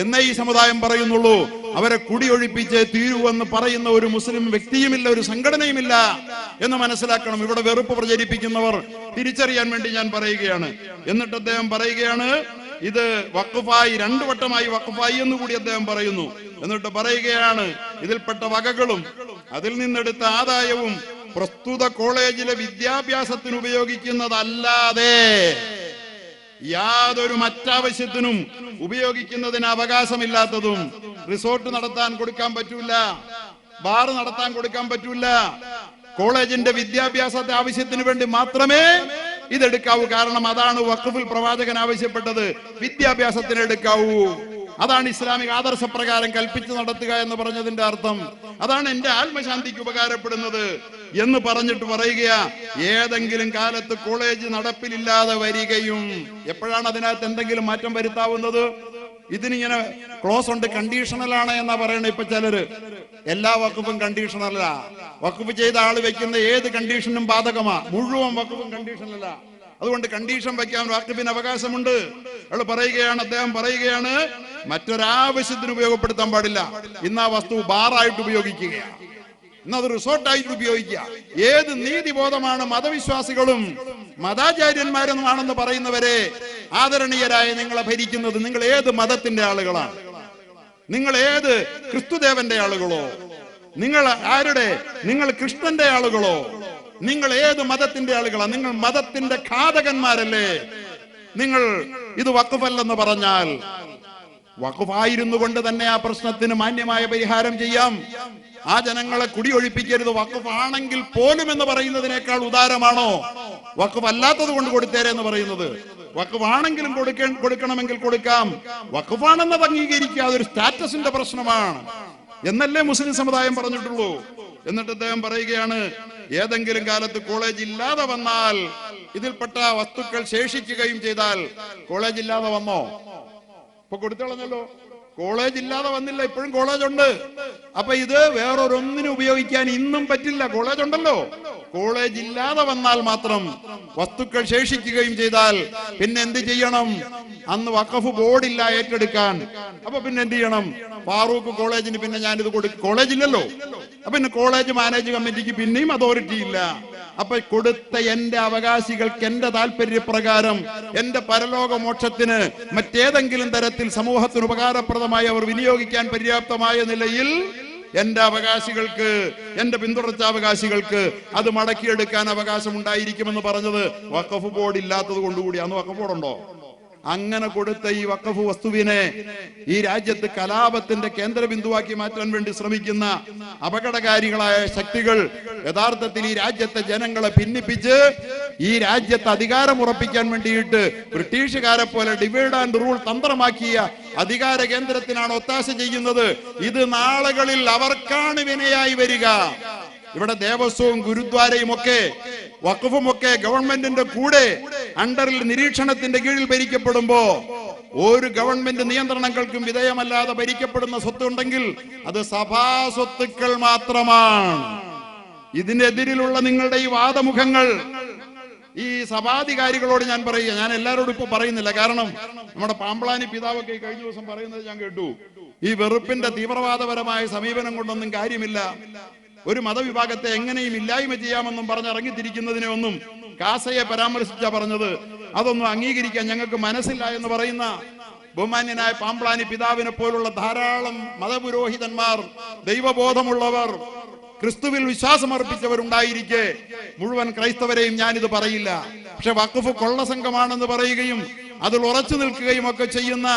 എന്നേ ഈ സമുദായം പറയുന്നുള്ളൂ. അവരെ കുടിയൊഴിപ്പിച്ച് തീരുവെന്ന് പറയുന്ന ഒരു മുസ്ലിം വ്യക്തിയുമില്ല, ഒരു സംഘടനയുമില്ല എന്ന് മനസ്സിലാക്കണം. ഇവിടെ വെറുപ്പ് പ്രചരിപ്പിക്കുന്നവർ തിരിച്ചറിയാൻ വേണ്ടി ഞാൻ പറയുകയാണ്. എന്നിട്ട് അദ്ദേഹം പറയുകയാണ്, ഇത് വഖഫായി, 2 വട്ടമായി വഖഫായി എന്ന് കൂടി അദ്ദേഹം പറയുന്നു. എന്നിട്ട് പറയുകയാണ്, ഇതിൽപ്പെട്ട വകകളും അതിൽ നിന്നെടുത്ത ആദായവും പ്രസ്തുത കോളേജിലെ വിദ്യാഭ്യാസത്തിന് ഉപയോഗിക്കുന്നതല്ലാതെ യാതൊരു മറ്റാവശ്യത്തിനും ഉപയോഗിക്കുന്നതിന് അവകാശമില്ലാത്തതും, റിസോർട്ട് നടത്താൻ കൊടുക്കാൻ പറ്റൂല, ബാർ നടത്താൻ കൊടുക്കാൻ പറ്റൂല, കോളേജിന്റെ വിദ്യാഭ്യാസത്തെ ആവശ്യത്തിന് വേണ്ടി മാത്രമേ ഇതെടുക്കാവൂ. കാരണം അതാണ് വഖഫിൽ പ്രവാചകൻ ആവശ്യപ്പെട്ടത്, വിദ്യാഭ്യാസത്തിന് എടുക്കാവൂ. അതാണ് ഇസ്ലാമിക ആദർശപ്രകാരം കൽപ്പിച്ചു നടത്തുക എന്ന് പറഞ്ഞതിന്റെ അർത്ഥം. അതാണ് എന്റെ ആത്മശാന്തിക്ക് ഉപകാരപ്പെടുന്നത് എന്ന് പറഞ്ഞിട്ട് പറയുക, ഏതെങ്കിലും കാലത്ത് കോളേജ് നടപ്പിലില്ലാതെ വരികയും. എപ്പോഴാണ് അതിനകത്ത് എന്തെങ്കിലും മാറ്റം വരുത്താവുന്നത്? ഇതിനിങ്ങനെ ക്ലോസ് ഉണ്ട്, കണ്ടീഷണലാണ് എന്നാ പറയണേ ഇപ്പൊ ചിലര്. എല്ലാ വഖഫും കണ്ടീഷണലല്ല. വഖഫ് ചെയ്ത ആള് വെക്കുന്ന ഏത് കണ്ടീഷനും ബാധകമാ, മുഴുവൻ വഖഫും കണ്ടീഷനല്ല. അതുകൊണ്ട് കണ്ടീഷൻ വെക്കാൻ വഖഫിന് അവകാശമുണ്ട്. അദ്ദേഹം പറയുകയാണ് മറ്റൊരാവശ്യത്തിന് ഉപയോഗപ്പെടുത്താൻ പാടില്ല. ഇന്ന് ആ വസ്തു ബാറായിട്ട് ഉപയോഗിക്കുകയാണ്, ഇന്നത് റിസോർട്ടായിട്ട് ഉപയോഗിക്കുക. ഏത് നീതിബോധമാണ് മതവിശ്വാസികളും മതാചാര്യന്മാരുമാണെന്ന് പറയുന്നവരെ ആദരണീയരായ നിങ്ങളെ ഭരിക്കുന്നത്? നിങ്ങൾ ഏത് മതത്തിന്റെ ആളുകളാണ്? നിങ്ങൾ ഏത് ക്രിസ്തുദേവന്റെ ആളുകളോ? നിങ്ങൾ ആരുടെ? നിങ്ങൾ കൃഷ്ണന്റെ ആളുകളോ? നിങ്ങൾ ഏത് മതത്തിന്റെ ആളുകളാണ്? നിങ്ങൾ മതത്തിന്റെ ഘാതകന്മാരല്ലേ? നിങ്ങൾ ഇത് വഖഫല്ലെന്ന് പറഞ്ഞാൽ, വഖഫായിരുന്നു കൊണ്ട് തന്നെ ആ പ്രശ്നത്തിന് മാന്യമായ പരിഹാരം ചെയ്യാം. ആ ജനങ്ങളെ കുടിയൊഴിപ്പിക്കരുത്. വഖഫ് ആണെങ്കിൽ പോലും എന്ന് പറയുന്നതിനേക്കാൾ ഉദാരമാണോ വഖഫ് അല്ലാത്തത് കൊണ്ട് കൊടുത്തേരെ എന്ന് പറയുന്നത്? വഖഫ് ആണെങ്കിലും കൊടുക്കണമെങ്കിൽ കൊടുക്കാം. വഖഫാണെന്നത് അംഗീകരിക്കുക, അതൊരു സ്റ്റാറ്റസിന്റെ പ്രശ്നമാണ് എന്നല്ലേ മുസ്ലിം സമുദായം പറഞ്ഞിട്ടുള്ളൂ. എന്നിട്ട് അദ്ദേഹം പറയുകയാണ്, ഏതെങ്കിലും കാലത്ത് കോളേജ് ഇല്ലാതെ വന്നാൽ, ഇതിൽപ്പെട്ട വസ്തുക്കൾ ശേഷിക്കുകയും ചെയ്താൽ, കോളേജ് ഇല്ലാതെ വന്നോ? ഇപ്പൊ കൊടുത്തളഞ്ഞല്ലോ, കോളേജ് ഇല്ലാതെ വന്നില്ല, ഇപ്പോഴും കോളേജ് ഉണ്ട്. അപ്പൊ ഇത് വേറൊരൊന്നിനും ഉപയോഗിക്കാൻ ഇന്നും പറ്റില്ല, കോളേജ് ഉണ്ടല്ലോ. കോളേജ് ഇല്ലാതെ വന്നാൽ മാത്രം വസ്തുക്കൾ ശേഷിക്കുകയും ചെയ്താൽ പിന്നെ എന്ത് ചെയ്യണം? അന്ന് വഖഫ് ബോർഡില്ല ഏറ്റെടുക്കാൻ. അപ്പൊ പിന്നെ എന്ത് ചെയ്യണം? ഫാറൂഖ് കോളേജിന് പിന്നെ ഞാനിത് കോളേജ് ഇല്ലല്ലോ, അപ്പൊ പിന്നെ കോളേജ് മാനേജ് കമ്മിറ്റിക്ക് പിന്നെയും അതോറിറ്റി ഇല്ല. അപ്പൊ കൊടുത്ത എന്റെ അവകാശികൾക്ക് എന്റെ താല്പര്യപ്രകാരം എന്റെ പരലോക മോക്ഷത്തിന് മറ്റേതെങ്കിലും തരത്തിൽ സമൂഹത്തിന് ഉപകാരപ്രദമായി അവർ വിനിയോഗിക്കാൻ പര്യാപ്തമായ നിലയിൽ എന്റെ അവകാശികൾക്ക്, എന്റെ പിന്തുടർച്ചാവകാശികൾക്ക് അത് മടക്കിയെടുക്കാൻ അവകാശം ഉണ്ടായിരിക്കുമെന്ന് പറഞ്ഞത് വഖഫ് ബോർഡ് ഇല്ലാത്തത് കൊണ്ടുകൂടി. അന്ന് വഖഫ് ബോർഡ് ഉണ്ടോ? അങ്ങനെ കൊടുത്ത ഈ വഖഫ് വസ്തുവിനെ ഈ രാജ്യത്ത് കലാപത്തിന്റെ കേന്ദ്രബിന്ദുവാക്കി മാറ്റാൻ വേണ്ടി ശ്രമിക്കുന്ന അപകടകാരികളായ ശക്തികൾ യഥാർത്ഥത്തിൽ ഈ രാജ്യത്തെ ജനങ്ങളെ ഭിന്നിപ്പിച്ച് ഈ രാജ്യത്ത് അധികാരം ഉറപ്പിക്കാൻ വേണ്ടിയിട്ട് ബ്രിട്ടീഷുകാരെ പോലെ ഡിവൈഡ് ആൻഡ് റൂൾ തന്ത്രമാക്കിയ അധികാര കേന്ദ്രത്തിനാണ് ഒത്താശ ചെയ്യുന്നത്. ഇത് നാളുകളിൽ അവർക്കാണ് വിനയായി വരിക. ഇവിടെ ദേവസ്വവും ഗുരുദ്വാരയും ഒക്കെ വഖഫും ഒക്കെ ഗവൺമെന്റിന്റെ കൂടെ അണ്ടറിൽ നിരീക്ഷണത്തിന്റെ കീഴിൽ ഭരിക്കപ്പെടുമ്പോ, ഒരു ഗവൺമെന്റ് നിയന്ത്രണങ്ങൾക്കും വിധേയമല്ലാതെ ഭരിക്കപ്പെടുന്ന സ്വത്തുണ്ടെങ്കിൽ അത് സഭാ സ്വത്തുക്കൾ മാത്രമാണ്. ഇതിനെതിരിലുള്ള നിങ്ങളുടെ ഈ വാദമുഖങ്ങൾ, ഈ സഭാധികാരികളോട് ഞാൻ പറയുക, ഞാൻ എല്ലാവരോടും ഇപ്പൊ പറയുന്നില്ല, കാരണം നമ്മുടെ പാമ്പ്ളാനി പിതാവൊക്കെ കഴിഞ്ഞ ദിവസം പറയുന്നത് ഞാൻ കേട്ടു. ഈ വെറുപ്പിന്റെ തീവ്രവാദപരമായ സമീപനം കൊണ്ടൊന്നും കാര്യമില്ല, ഒരു മതവിഭാഗത്തെ എങ്ങനെയും ഇല്ലായ്മ ചെയ്യാമെന്നും പറഞ്ഞിറങ്ങിത്തിരിക്കുന്നതിനെ ഒന്നും കാസയെ പരാമർശിച്ചാ പറഞ്ഞത്. അതൊന്നും അംഗീകരിക്കാൻ ഞങ്ങൾക്ക് മനസ്സില്ല എന്ന് പറയുന്ന ബഹുമാന്യനായ പാമ്പ്ളാനി പിതാവിനെ പോലുള്ള ധാരാളം മതപുരോഹിതന്മാർ, ദൈവബോധമുള്ളവർ, ക്രിസ്തുവിൽ വിശ്വാസമർപ്പിച്ചവരുണ്ടായിരിക്കെ മുഴുവൻ ക്രൈസ്തവരെയും ഞാനിത് പറയില്ല. പക്ഷെ വഖഫ് കൊള്ളസംഘമാണെന്ന് പറയുകയും അതിൽ ഉറച്ചു നിൽക്കുകയും ഒക്കെ ചെയ്യുന്ന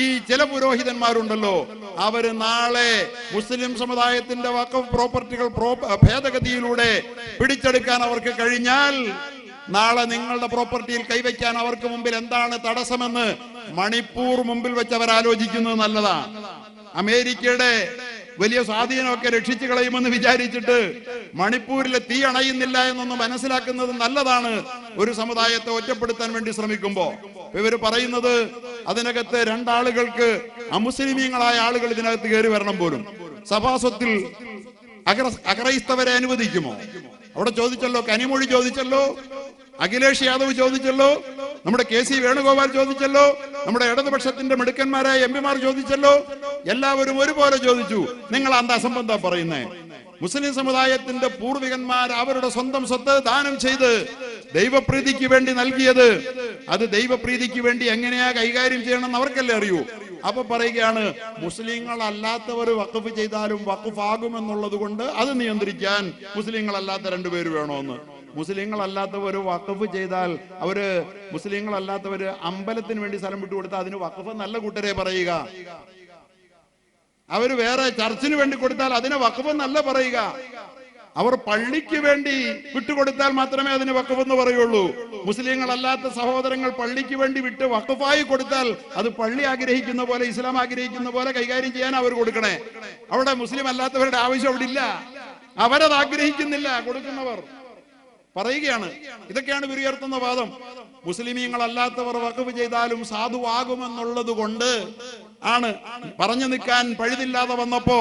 ഈ ചില പുരോഹിതന്മാരുണ്ടല്ലോ, അവര് നാളെ മുസ്ലിം സമുദായത്തിന്റെ വഖഫ് പ്രോപ്പർട്ടികൾ ഭേദഗതിയിലൂടെ പിടിച്ചെടുക്കാൻ അവർക്ക് കഴിഞ്ഞാൽ, നാളെ നിങ്ങളുടെ പ്രോപ്പർട്ടിയിൽ കൈവയ്ക്കാൻ അവർക്ക് മുമ്പിൽ എന്താണ് തടസ്സമെന്ന് മണിപ്പൂർ മുമ്പിൽ വെച്ച് അവർ ആലോചിക്കുന്നത് നല്ലതാണ്. അമേരിക്കയുടെ വലിയ സ്വാധീനമൊക്കെ രക്ഷിച്ചു കളയുമെന്ന് വിചാരിച്ചിട്ട് മണിപ്പൂരിലെ തീ അണയുന്നില്ല എന്നൊന്ന് മനസ്സിലാക്കുന്നത് നല്ലതാണ്. ഒരു സമുദായത്തെ ഒറ്റപ്പെടുത്താൻ വേണ്ടി ശ്രമിക്കുമ്പോ ഇവര് പറയുന്നത് അതിനകത്ത് രണ്ടാളുകൾക്ക്, അമുസ്ലിമീങ്ങളായ ആളുകൾ ഇതിനകത്ത് കയറി വരണം പോലും. സഭാസ്വത്തിൽ അക്രൈസ്തവരെ അനുവദിക്കുമോ? അവിടെ ചോദിച്ചല്ലോ, കനിമൊഴി ചോദിച്ചല്ലോ, അഖിലേഷ് യാദവ് ചോദിച്ചല്ലോ, നമ്മുടെ KC വേണുഗോപാൽ ചോദിച്ചല്ലോ, നമ്മുടെ ഇടതുപക്ഷത്തിന്റെ മിടുക്കന്മാരായ MP-മാർ ചോദിച്ചല്ലോ. എല്ലാവരും ഒരുപോലെ ചോദിച്ചു. നിങ്ങൾ എന്താ അസംബന്ധം പറയുന്നേ? മുസ്ലിം സമുദായത്തിന്റെ പൂർവികന്മാർ അവരുടെ സ്വന്തം സ്വത്ത് ദാനം ചെയ്ത് ദൈവപ്രീതിക്ക് വേണ്ടി നൽകിയത്, അത് ദൈവപ്രീതിക്ക് വേണ്ടി എങ്ങനെയാ കൈകാര്യം ചെയ്യണമെന്ന് അവർക്കല്ലേ അറിയൂ. അപ്പൊ പറയുകയാണ്, മുസ്ലിങ്ങളല്ലാത്തവർ വഖഫ് ചെയ്താലും വഖഫ് ആകുമെന്നുള്ളത് കൊണ്ട് അത് നിയന്ത്രിക്കാൻ മുസ്ലിങ്ങളല്ലാത്ത രണ്ടുപേര് വേണമെന്ന്. മുസ്ലിങ്ങളല്ലാത്തവർ വഖഫ് ചെയ്താൽ, മുസ്ലിങ്ങളല്ലാത്തവര് അമ്പലത്തിന് വേണ്ടി സ്ഥലം വിട്ടുകൊടുത്താൽ അതിന് വഖഫ് നല്ല കൂട്ടരെ പറയുക. അവര് വേറെ ചർച്ചിന് വേണ്ടി കൊടുത്താൽ അതിനെ വഖഫ് നല്ല പറയുക. അവർ പള്ളിക്ക് വേണ്ടി വിട്ടുകൊടുത്താൽ മാത്രമേ അതിന് വഖഫ് എന്ന് പറയുള്ളൂ. മുസ്ലിങ്ങളല്ലാത്ത സഹോദരങ്ങൾ പള്ളിക്ക് വേണ്ടി വിട്ട് വഖഫായി കൊടുത്താൽ അത് പള്ളി ആഗ്രഹിക്കുന്ന പോലെ, ഇസ്ലാം ആഗ്രഹിക്കുന്ന പോലെ കൈകാര്യം ചെയ്യാൻ അവർ കൊടുക്കണേ. അവിടെ മുസ്ലിം അല്ലാത്തവരുടെ ആവശ്യം അവിടെ ഇല്ല. അവരത് ആഗ്രഹിക്കുന്നില്ല. കൊടുക്കുന്നവർ പറയുകയാണ്. ഇതൊക്കെയാണ് ഇവർ ഉയർത്തുന്ന വാദം. മുസ്ലിമീങ്ങളല്ലാത്തവർ വഖഫ് ചെയ്താലും സാധുവാകുമെന്നുള്ളത് കൊണ്ട് ആണ് പറഞ്ഞു നിൽക്കാൻ പഴുതില്ലാതെ വന്നപ്പോ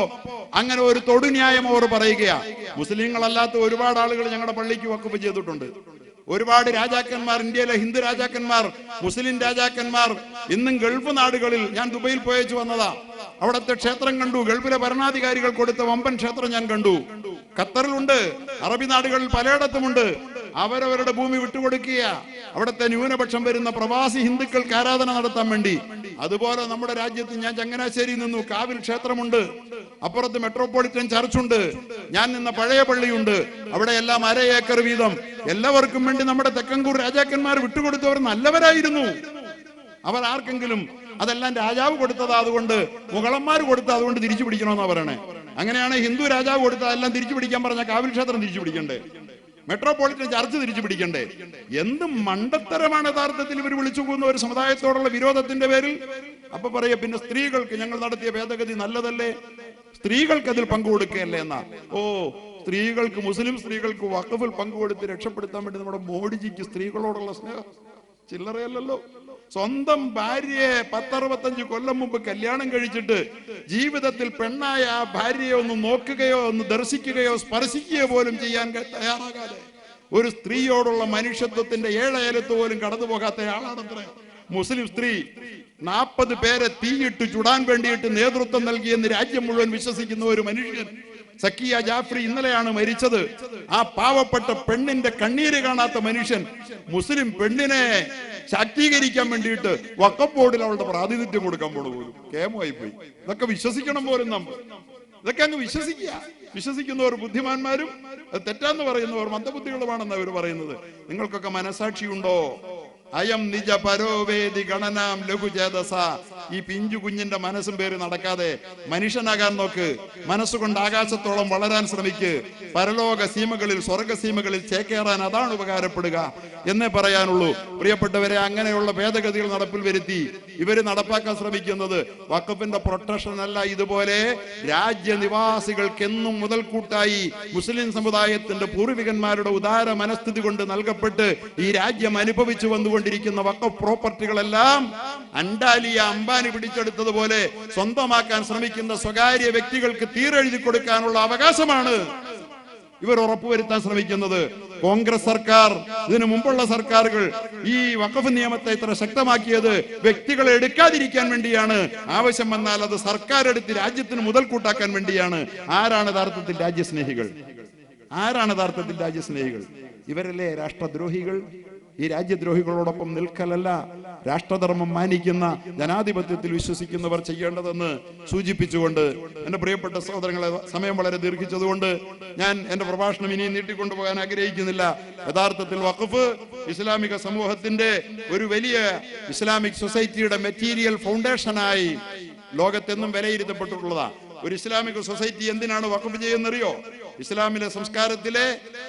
അങ്ങനെ ഒരു തൊടുന്യായം അവർ പറയുകയാ. മുസ്ലിങ്ങളല്ലാത്ത ഒരുപാട് ആളുകൾ ഞങ്ങളുടെ പള്ളിക്ക് വഖഫ് ചെയ്തിട്ടുണ്ട്. ഒരുപാട് രാജാക്കന്മാർ, ഇന്ത്യയിലെ ഹിന്ദു രാജാക്കന്മാർ, മുസ്ലിം രാജാക്കന്മാർ ഇന്നും ഗൾഫ് നാടുകളിൽ, ഞാൻ ദുബൈയിൽ പോയച്ചു വന്നതാ, അവിടുത്തെ ക്ഷേത്രം കണ്ടു. ഗൾഫിലെ ഭരണാധികാരികൾ കൊടുത്ത വമ്പൻ ക്ഷേത്രം ഞാൻ കണ്ടു. ഖത്തറിലുണ്ട്, അറബി നാടുകളിൽ പലയിടത്തുമുണ്ട്. അവരവരുടെ ഭൂമി വിട്ടുകൊടുക്കുക അവിടുത്തെ ന്യൂനപക്ഷം വരുന്ന പ്രവാസി ഹിന്ദുക്കൾക്ക് ആരാധന നടത്താൻ വേണ്ടി. അതുപോലെ നമ്മുടെ രാജ്യത്ത്, ഞാൻ ചങ്ങനാശ്ശേരിയിൽ നിന്നു, കാവിൽ ക്ഷേത്രമുണ്ട്, അപ്പുറത്ത് മെട്രോപൊളിറ്റൻ ചർച്ചുണ്ട്, ഞാൻ നിന്ന പഴയ പള്ളിയുണ്ട്. അവിടെ എല്ലാം 1/2 ഏക്കർ വീതം എല്ലാവർക്കും വേണ്ടി നമ്മുടെ തെക്കൻകൂർ രാജാക്കന്മാർ വിട്ടുകൊടുത്തവർ നല്ലവരായിരുന്നു. അവർ ആർക്കെങ്കിലും അതെല്ലാം രാജാവ് കൊടുത്തത്, അതുകൊണ്ട് മുഗളന്മാർ കൊടുത്തത്, അതുകൊണ്ട് തിരിച്ചു പിടിക്കണമെന്നാ പറയണേ. അങ്ങനെയാണ് ഹിന്ദു രാജാവ് കൊടുത്തത് എല്ലാം തിരിച്ചു പിടിക്കാൻ പറഞ്ഞ കാവിൽ ക്ഷേത്രം തിരിച്ചു പിടിക്കണ്ടേ? മെട്രോപൊളിറ്റൻ ചർച്ച് തിരിച്ചു പിടിക്കണ്ടേ? എന്ത് മണ്ടത്തരമാണ് യഥാർത്ഥത്തിൽ ഇവർ വിളിച്ചു പോകുന്ന ഒരു സമുദായത്തോടുള്ള വിരോധത്തിന്റെ പേരിൽ. അപ്പൊ പറയാ, പിന്നെ സ്ത്രീകൾക്ക് ഞങ്ങൾ നടത്തിയ ഭേദഗതി നല്ലതല്ലേ, സ്ത്രീകൾക്ക് അതിൽ പങ്കുകൊടുക്കുകയല്ലേ എന്നാ. ഓ, സ്ത്രീകൾക്ക്, മുസ്ലിം സ്ത്രീകൾക്ക് വഖഫിൽ പങ്കുകൊടുത്ത് രക്ഷപ്പെടുത്താൻ വേണ്ടി നമ്മുടെ മോഡിജിക്ക് സ്ത്രീകളോടുള്ള സ്നേഹം ചില്ലറയല്ലല്ലോ. സ്വന്തം ഭാര്യയെ 10-65 കൊല്ലം മുമ്പ് കല്യാണം കഴിച്ചിട്ട് ജീവിതത്തിൽ പെണ്ണായ ആ ഭാര്യയെ ഒന്ന് നോക്കുകയോ ഒന്ന് ദർശിക്കുകയോ സ്പർശിക്കുകയോ പോലും ചെയ്യാൻ തയ്യാറാകാതെ ഒരു സ്ത്രീയോടുള്ള മനുഷ്യത്വത്തിന്റെ 7 അയലത്ത് പോലും കടന്നു പോകാത്ത ആളാണത്രേ മുസ്ലിം സ്ത്രീ. 40 പേരെ തീയിട്ട് ചുടാൻ വേണ്ടിയിട്ട് നേതൃത്വം നൽകിയെന്ന് രാജ്യം മുഴുവൻ വിശ്വസിക്കുന്ന ഒരു മനുഷ്യൻ സക്കിയ ജാഫ്രി ഇന്നലെയാണ് മരിച്ചത്. ആ പാവപ്പെട്ട പെണ്ണിന്റെ കണ്ണീര് കാണാത്ത മനുഷ്യൻ മുസ്ലിം പെണ്ണിനെ ശാക്തീകരിക്കാൻ വേണ്ടിയിട്ട് വഖഫ് ബോർഡിൽ അവളുടെ പ്രാതിനിധ്യം കൊടുക്കാൻ പോണു പോലും. കേമമായി പോയി. ഇതൊക്കെ വിശ്വസിക്കണം പോലും നമ്മൾ. ഇതൊക്കെ അങ്ങ് വിശ്വസിക്കുന്നവർ ബുദ്ധിമാന്മാരും അത് തെറ്റാന്ന് പറയുന്നവർ മന്ദബുദ്ധികളുമാണെന്ന് അവർ പറയുന്നത്. നിങ്ങൾക്കൊക്കെ മനസാക്ഷിയുണ്ടോ? അയം നിജ പരോവേദി ഗണനാം ലഘുചേതസ. ഈ പിഞ്ചു കുഞ്ഞിന്റെ മനസ്സും പേര് നടക്കാതെ മനുഷ്യനാകാൻ നോക്ക്. മനസ്സുകൊണ്ട് ആകാശത്തോളം വളരാൻ ശ്രമിക്ക്. പരലോക സീമകളിൽ, സ്വർഗസീമകളിൽ ചേക്കേറാൻ അതാണ് ഉപകാരപ്പെടുക എന്നേ പറയാനുള്ളൂ. പ്രിയപ്പെട്ടവരെ, അങ്ങനെയുള്ള ഭേദഗതികൾ നടപ്പിൽ വരുത്തി ഇവര് നടപ്പാക്കാൻ ശ്രമിക്കുന്നത് വഖഫിന്റെ പ്രൊട്ടക്ഷൻ അല്ല. ഇതുപോലെ രാജ്യനിവാസികൾക്കെന്നും മുതൽക്കൂട്ടായി മുസ്ലിം സമുദായത്തിന്റെ പൂർവികന്മാരുടെ ഉദാര മനസ്ഥിതി കൊണ്ട് നൽകപ്പെട്ട് ഈ രാജ്യം അനുഭവിച്ചു വന്നുകൊണ്ടിരിക്കുന്ന വഖഫ് പ്രോപ്പർട്ടികളെല്ലാം അണ്ടാലിയ അംബാനി പിടിച്ചെടുത്തതുപോലെ സ്വന്തമാക്കാൻ ശ്രമിക്കുന്ന സ്വകാര്യ വ്യക്തികൾക്ക് തീരെഴുതി കൊടുക്കാനുള്ള അവകാശമാണ് ഇവർ ഉറപ്പുവരുത്താൻ ശ്രമിക്കുന്നത്. കോൺഗ്രസ് സർക്കാർ, ഇതിനു മുമ്പുള്ള സർക്കാരുകൾ ഈ വഖഫ് നിയമത്തെ ഇത്ര ശക്തമാക്കിയത് വ്യക്തികളെ എടുക്കാതിരിക്കാൻ വേണ്ടിയാണ്. ആവശ്യം വന്നാൽ അത് സർക്കാർ എടുത്ത് രാജ്യത്തിന് മുതൽക്കൂട്ടാക്കാൻ വേണ്ടിയാണ്. ആരാണ് യഥാർത്ഥത്തിൽ രാജ്യസ്നേഹികൾ? ഇവരല്ലേ രാഷ്ട്രദ്രോഹികൾ? ഈ രാജ്യദ്രോഹികളോടൊപ്പം നിൽക്കലല്ല രാഷ്ട്രധർമ്മം മാനിക്കുന്ന ജനാധിപത്യത്തിൽ വിശ്വസിക്കുന്നവർ ചെയ്യേണ്ടതെന്ന് സൂചിപ്പിച്ചുകൊണ്ട്, എന്റെ പ്രിയപ്പെട്ട സഹോദരങ്ങളെ, സമയം വളരെ ദീർഘിച്ചതുകൊണ്ട് ഞാൻ എന്റെ പ്രഭാഷണം ഇനിയും നീട്ടിക്കൊണ്ടുപോകാൻ ആഗ്രഹിക്കുന്നില്ല. യഥാർത്ഥത്തിൽ വഖഫ് ഇസ്ലാമിക സമൂഹത്തിന്റെ ഒരു വലിയ ഇസ്ലാമിക് സൊസൈറ്റിയുടെ മെറ്റീരിയൽ ഫൗണ്ടേഷനായി ലോകത്തെന്നും വിലയിരുത്തപ്പെട്ടിട്ടുള്ളതാണ്. ഒരു ഇസ്ലാമിക സൊസൈറ്റി എന്തിനാണ് വഖഫ് ചെയ്യുന്നറിയോ? ഇസ്ലാമിലെ സംസ്കാരത്തിലെ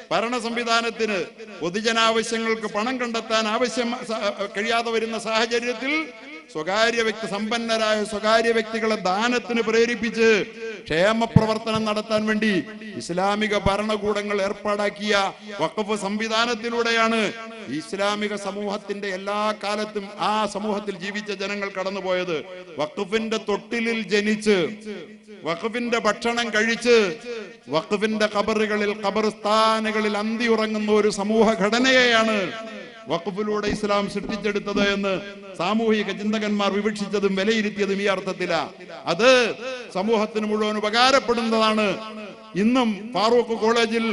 ഭരണ സംവിധാനത്തിന് പൊതുജനാവശ്യങ്ങൾക്ക് പണം കണ്ടെത്താൻ കഴിയാതെ വരുന്ന സാഹചര്യത്തിൽ സമ്പന്നരായ സ്വകാര്യ വ്യക്തികളെ ദാനത്തിന് പ്രേരിപ്പിച്ച് ക്ഷേമ പ്രവർത്തനം നടത്താൻ വേണ്ടി ഇസ്ലാമിക ഭരണകൂടങ്ങൾ ഏർപ്പാടാക്കിയ വഖഫ് സംവിധാനത്തിലൂടെയാണ് ഇസ്ലാമിക സമൂഹത്തിന്റെ എല്ലാ കാലത്തും ആ സമൂഹത്തിൽ ജീവിച്ച ജനങ്ങൾ കടന്നുപോയത്. വഖഫിന്റെ തൊട്ടിലിൽ ജനിച്ച്, വഖഫിന്റെ ഭക്ഷണം കഴിച്ച്, വഖഫിന്റെ ഖബറുകളിൽ, ഖബർസ്ഥാനുകളിൽ അന്തി ഉറങ്ങുന്ന ഒരു സമൂഹ ഘടനയെയാണ് വഖഫിലൂടെ ഇസ്ലാം സൃഷ്ടിച്ചെടുത്തത് എന്ന് സാമൂഹിക ചിന്തകന്മാർ വിവക്ഷിച്ചതും വിലയിരുത്തിയതും ഈ അർത്ഥത്തിലാണ്. അത് സമൂഹത്തിന് മുഴുവൻ ഉപകാരപ്പെടുന്നതാണ്. ഇന്നും ഫാറൂഖ് കോളേജിൽ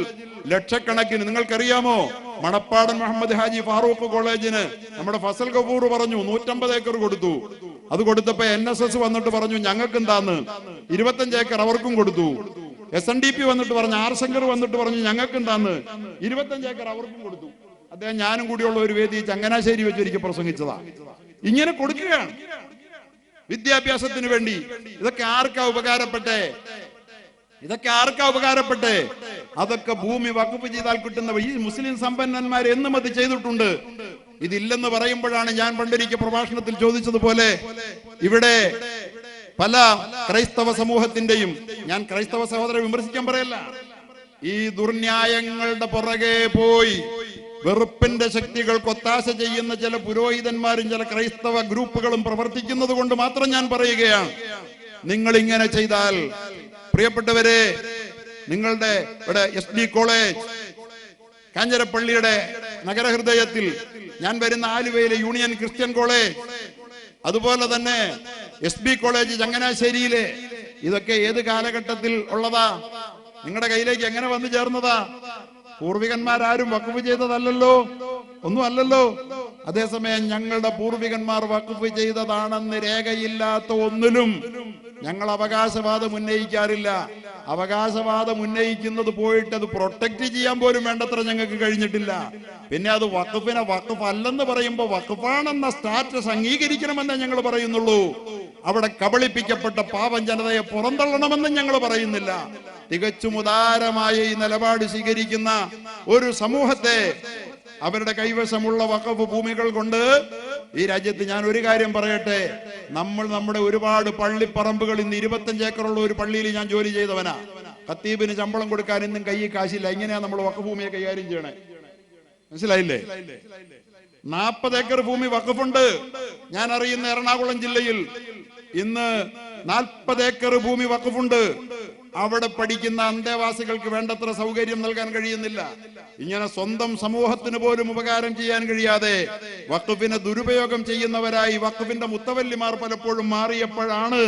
ലക്ഷക്കണക്കിന്, നിങ്ങൾക്കറിയാമോ, മണപ്പാടൻ മുഹമ്മദ് ഹാജി ഫാറൂഖ് കോളേജിന് നമ്മുടെ ഫസൽ കപൂർ പറഞ്ഞു 150 ഏക്കർ കൊടുത്തു. അത് കൊടുത്തപ്പോ NSS വന്നിട്ട് പറഞ്ഞു ഞങ്ങൾക്ക് എന്താന്ന് 25 ഏക്കർ അവർക്കും കൊടുത്തു. SNDP വന്നിട്ട് പറഞ്ഞു, ആർ ശങ്കർ വന്നിട്ട് പറഞ്ഞു ഞങ്ങൾക്ക് എന്താന്ന് 25 ഏക്കർ അവർക്കും കൊടുത്തു. അദ്ദേഹം ഞാനും കൂടിയുള്ള ഒരു വേദി ചങ്ങനാശ്ശേരി വെച്ച് ഒരിക്കൽ പ്രസംഗിച്ചതാ. ഇങ്ങനെ കൊടുക്കുകയാണ് വിദ്യാഭ്യാസത്തിന് വേണ്ടി. ഇതൊക്കെ ആർക്കാ ഉപകാരപ്പെട്ടെ? അതൊക്കെ ഭൂമി വഖഫ് ചെയ്താൽ കിട്ടുന്ന ഈ മുസ്ലിം സമ്പന്നന്മാർ എന്നും അത് ചെയ്തിട്ടുണ്ട്. ഇതില്ലെന്ന് പറയുമ്പോഴാണ് ഞാൻ പണ്ടൊരിക്കൽ പ്രഭാഷണത്തിൽ ചോദിച്ചതുപോലെ, ഇവിടെ പല ക്രൈസ്തവ സമൂഹത്തിന്റെയും, ഞാൻ ക്രൈസ്തവ സഹോദരരെ വിമർശിക്കാൻ പറയല്ല, ഈ ദുർന്യായങ്ങളുടെ പുറകെ പോയി വെറുപ്പിന്റെ ശക്തികൾക്ക് ഒത്താശ ചെയ്യുന്ന ചില പുരോഹിതന്മാരും ചില ക്രൈസ്തവ ഗ്രൂപ്പുകളും പ്രവർത്തിക്കുന്നത് കൊണ്ട് മാത്രം ഞാൻ പറയുകയാണ്. നിങ്ങൾ ഇങ്ങനെ ചെയ്താൽ, പ്രിയപ്പെട്ടവരെ, നിങ്ങളുടെ ഇവിടെ SD കോളേജ് കാഞ്ഞിരപ്പള്ളിയുടെ നഗരഹൃദയത്തിൽ, ഞാൻ വരുന്ന ആലുവയിലെ യൂണിയൻ ക്രിസ്ത്യൻ കോളേജ്, അതുപോലെ തന്നെ SB കോളേജ് ചങ്ങനാശ്ശേരിയിലെ, ഇതൊക്കെ ഏത് കാലഘട്ടത്തിൽ ഉള്ളതാ? നിങ്ങളുടെ കയ്യിലേക്ക് എങ്ങനെ വന്നു ചേർന്നതാ? പൂർവികന്മാരാരും വഖഫ് ചെയ്തതല്ലല്ലോ, ഒന്നും അല്ലല്ലോ. അതേസമയം ഞങ്ങളുടെ പൂർവികന്മാർ വഖഫ് ചെയ്തതാണെന്ന് രേഖയില്ലാത്ത ഒന്നിലും ഞങ്ങൾ അവകാശവാദം ഉന്നയിക്കാറില്ല. അവകാശവാദം ഉന്നയിക്കുന്നത് പോയിട്ട് അത് പ്രൊട്ടക്ട് ചെയ്യാൻ പോലും വേണ്ടത്ര ഞങ്ങൾക്ക് കഴിഞ്ഞിട്ടില്ല. പിന്നെ അത് വഖഫിനെ വഖഫ് അല്ലെന്ന് പറയുമ്പോൾ വഖഫാണെന്ന സ്റ്റാറ്റസ് അംഗീകരിക്കണമെന്നേ ഞങ്ങൾ പറയുന്നുള്ളൂ. അവിടെ കബളിപ്പിക്കപ്പെട്ട പാവം ജനതയെ പുറന്തള്ളണമെന്നും ഞങ്ങൾ പറയുന്നില്ല. തികച്ചും ഉദാരമായ ഈ നിലപാട് സ്വീകരിക്കുന്ന ഒരു സമൂഹത്തെ അവരുടെ കൈവശമുള്ള വഖഫ് ഭൂമികൾ കൊണ്ട് ഈ രാജ്യത്ത്, ഞാൻ ഒരു കാര്യം പറയട്ടെ, നമ്മുടെ ഒരുപാട് പള്ളിപ്പറമ്പുകൾ, ഇന്ന് 25 ഏക്കറുള്ള ഒരു പള്ളിയിൽ ഞാൻ ജോലി ചെയ്തവനാ. ഖത്തീബിന് ശമ്പളം കൊടുക്കാൻ ഇന്നും കയ്യിൽ കാശില്ല. ഇങ്ങനെയാ നമ്മൾ വഖഫ് ഭൂമിയെ കൈകാര്യം ചെയ്യണേ, മനസ്സിലായില്ലേ? 40 ഏക്കർ ഭൂമി വഖഫുണ്ട്. ഞാൻ അറിയുന്ന എറണാകുളം ജില്ലയിൽ ഇന്ന് 40 ഏക്കർ ഭൂമി വഖഫുണ്ട്. അവിടെ പഠിക്കുന്ന അന്തേവാസികൾക്ക് വേണ്ടത്ര സൗകര്യം നൽകാൻ കഴിയുന്നില്ല. ഇങ്ങനെ സ്വന്തം സമൂഹത്തിന് പോലും ഉപകാരം ചെയ്യാൻ കഴിയാതെ വഖഫിനെ ദുരുപയോഗം ചെയ്യുന്നവരായി വഖഫിന്റെ മുത്തവല്ലിമാർ പലപ്പോഴും മാറിയപ്പോഴാണ്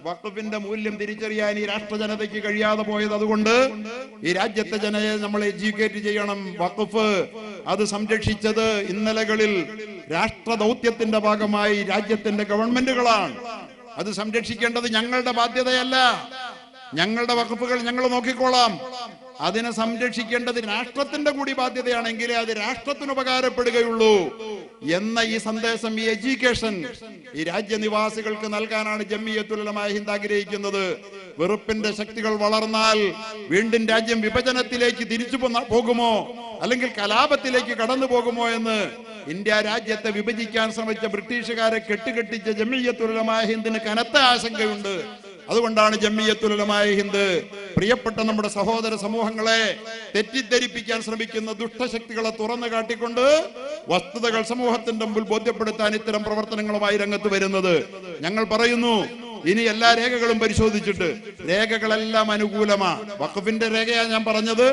വഖഫിന്റെ മൂല്യം തിരിച്ചറിയാൻ ഈ രാഷ്ട്ര ജനതയ്ക്ക് കഴിയാതെ പോയത്. അതുകൊണ്ട് ഈ രാജ്യത്തെ ജനതയെ നമ്മൾ എഡ്യൂക്കേറ്റ് ചെയ്യണം. വഖഫ് അത് സംരക്ഷിച്ചത് ഇന്നലകളിൽ രാഷ്ട്ര ദൗത്യത്തിന്റെ ഭാഗമായി രാജ്യത്തിന്റെ ഗവൺമെന്റുകളാണ്. അത് സംരക്ഷിക്കേണ്ടത് ഞങ്ങളുടെ ബാധ്യതയല്ല. ഞങ്ങളുടെ വഖഫുകൾ ഞങ്ങൾ നോക്കിക്കോളാം. അതിനെ സംരക്ഷിക്കേണ്ടത് രാഷ്ട്രത്തിന്റെ കൂടി ബാധ്യതയാണെങ്കിലേ അത് രാഷ്ട്രത്തിന് ഉപകാരപ്പെടുകയുള്ളൂ എന്ന ഈ സന്ദേശം, ഈ എഡ്യൂക്കേഷൻ ഈ രാജ്യനിവാസികൾക്ക് നൽകാനാണ് ജംഇയ്യത്തുൽ ഉലമാ ഹിന്ദ് ആഗ്രഹിക്കുന്നത്. വെറുപ്പിന്റെ ശക്തികൾ വളർന്നാൽ വീണ്ടും രാജ്യം വിഭജനത്തിലേക്ക് തിരിച്ചു പോകുമോ, അല്ലെങ്കിൽ കലാപത്തിലേക്ക് കടന്നു പോകുമോ എന്ന് ഇന്ത്യ രാജ്യത്തെ വിഭജിക്കാൻ ശ്രമിച്ച ബ്രിട്ടീഷുകാരെ കെട്ടുകെട്ടിച്ച ജംഇയ്യത്തുൽ ഉലമാ ഹിന്ദിന് കനത്ത ആശങ്കയുണ്ട്. അതുകൊണ്ടാണ് ജംഇയ്യത്തുൽ ഉലമാ ഹിന്ദ് പ്രിയപ്പെട്ട നമ്മുടെ സഹോദര സമൂഹങ്ങളെ തെറ്റിദ്ധരിപ്പിക്കാൻ ശ്രമിക്കുന്ന ദുഷ്ടശക്തികളെ തുറന്നു കാട്ടിക്കൊണ്ട് വസ്തുതകൾ സമൂഹത്തിന്റെ മുമ്പിൽ ബോധ്യപ്പെടുത്താൻ ഇത്തരം പ്രവർത്തനങ്ങളുമായി രംഗത്ത് വരുന്നത്. ഞങ്ങൾ പറയുന്നു, ഇനി എല്ലാ രേഖകളും പരിശോധിച്ചിട്ട്, രേഖകളെല്ലാം അനുകൂലമാണ്. വഖഫിന്റെ രേഖയാണ് ഞാൻ പറഞ്ഞത്.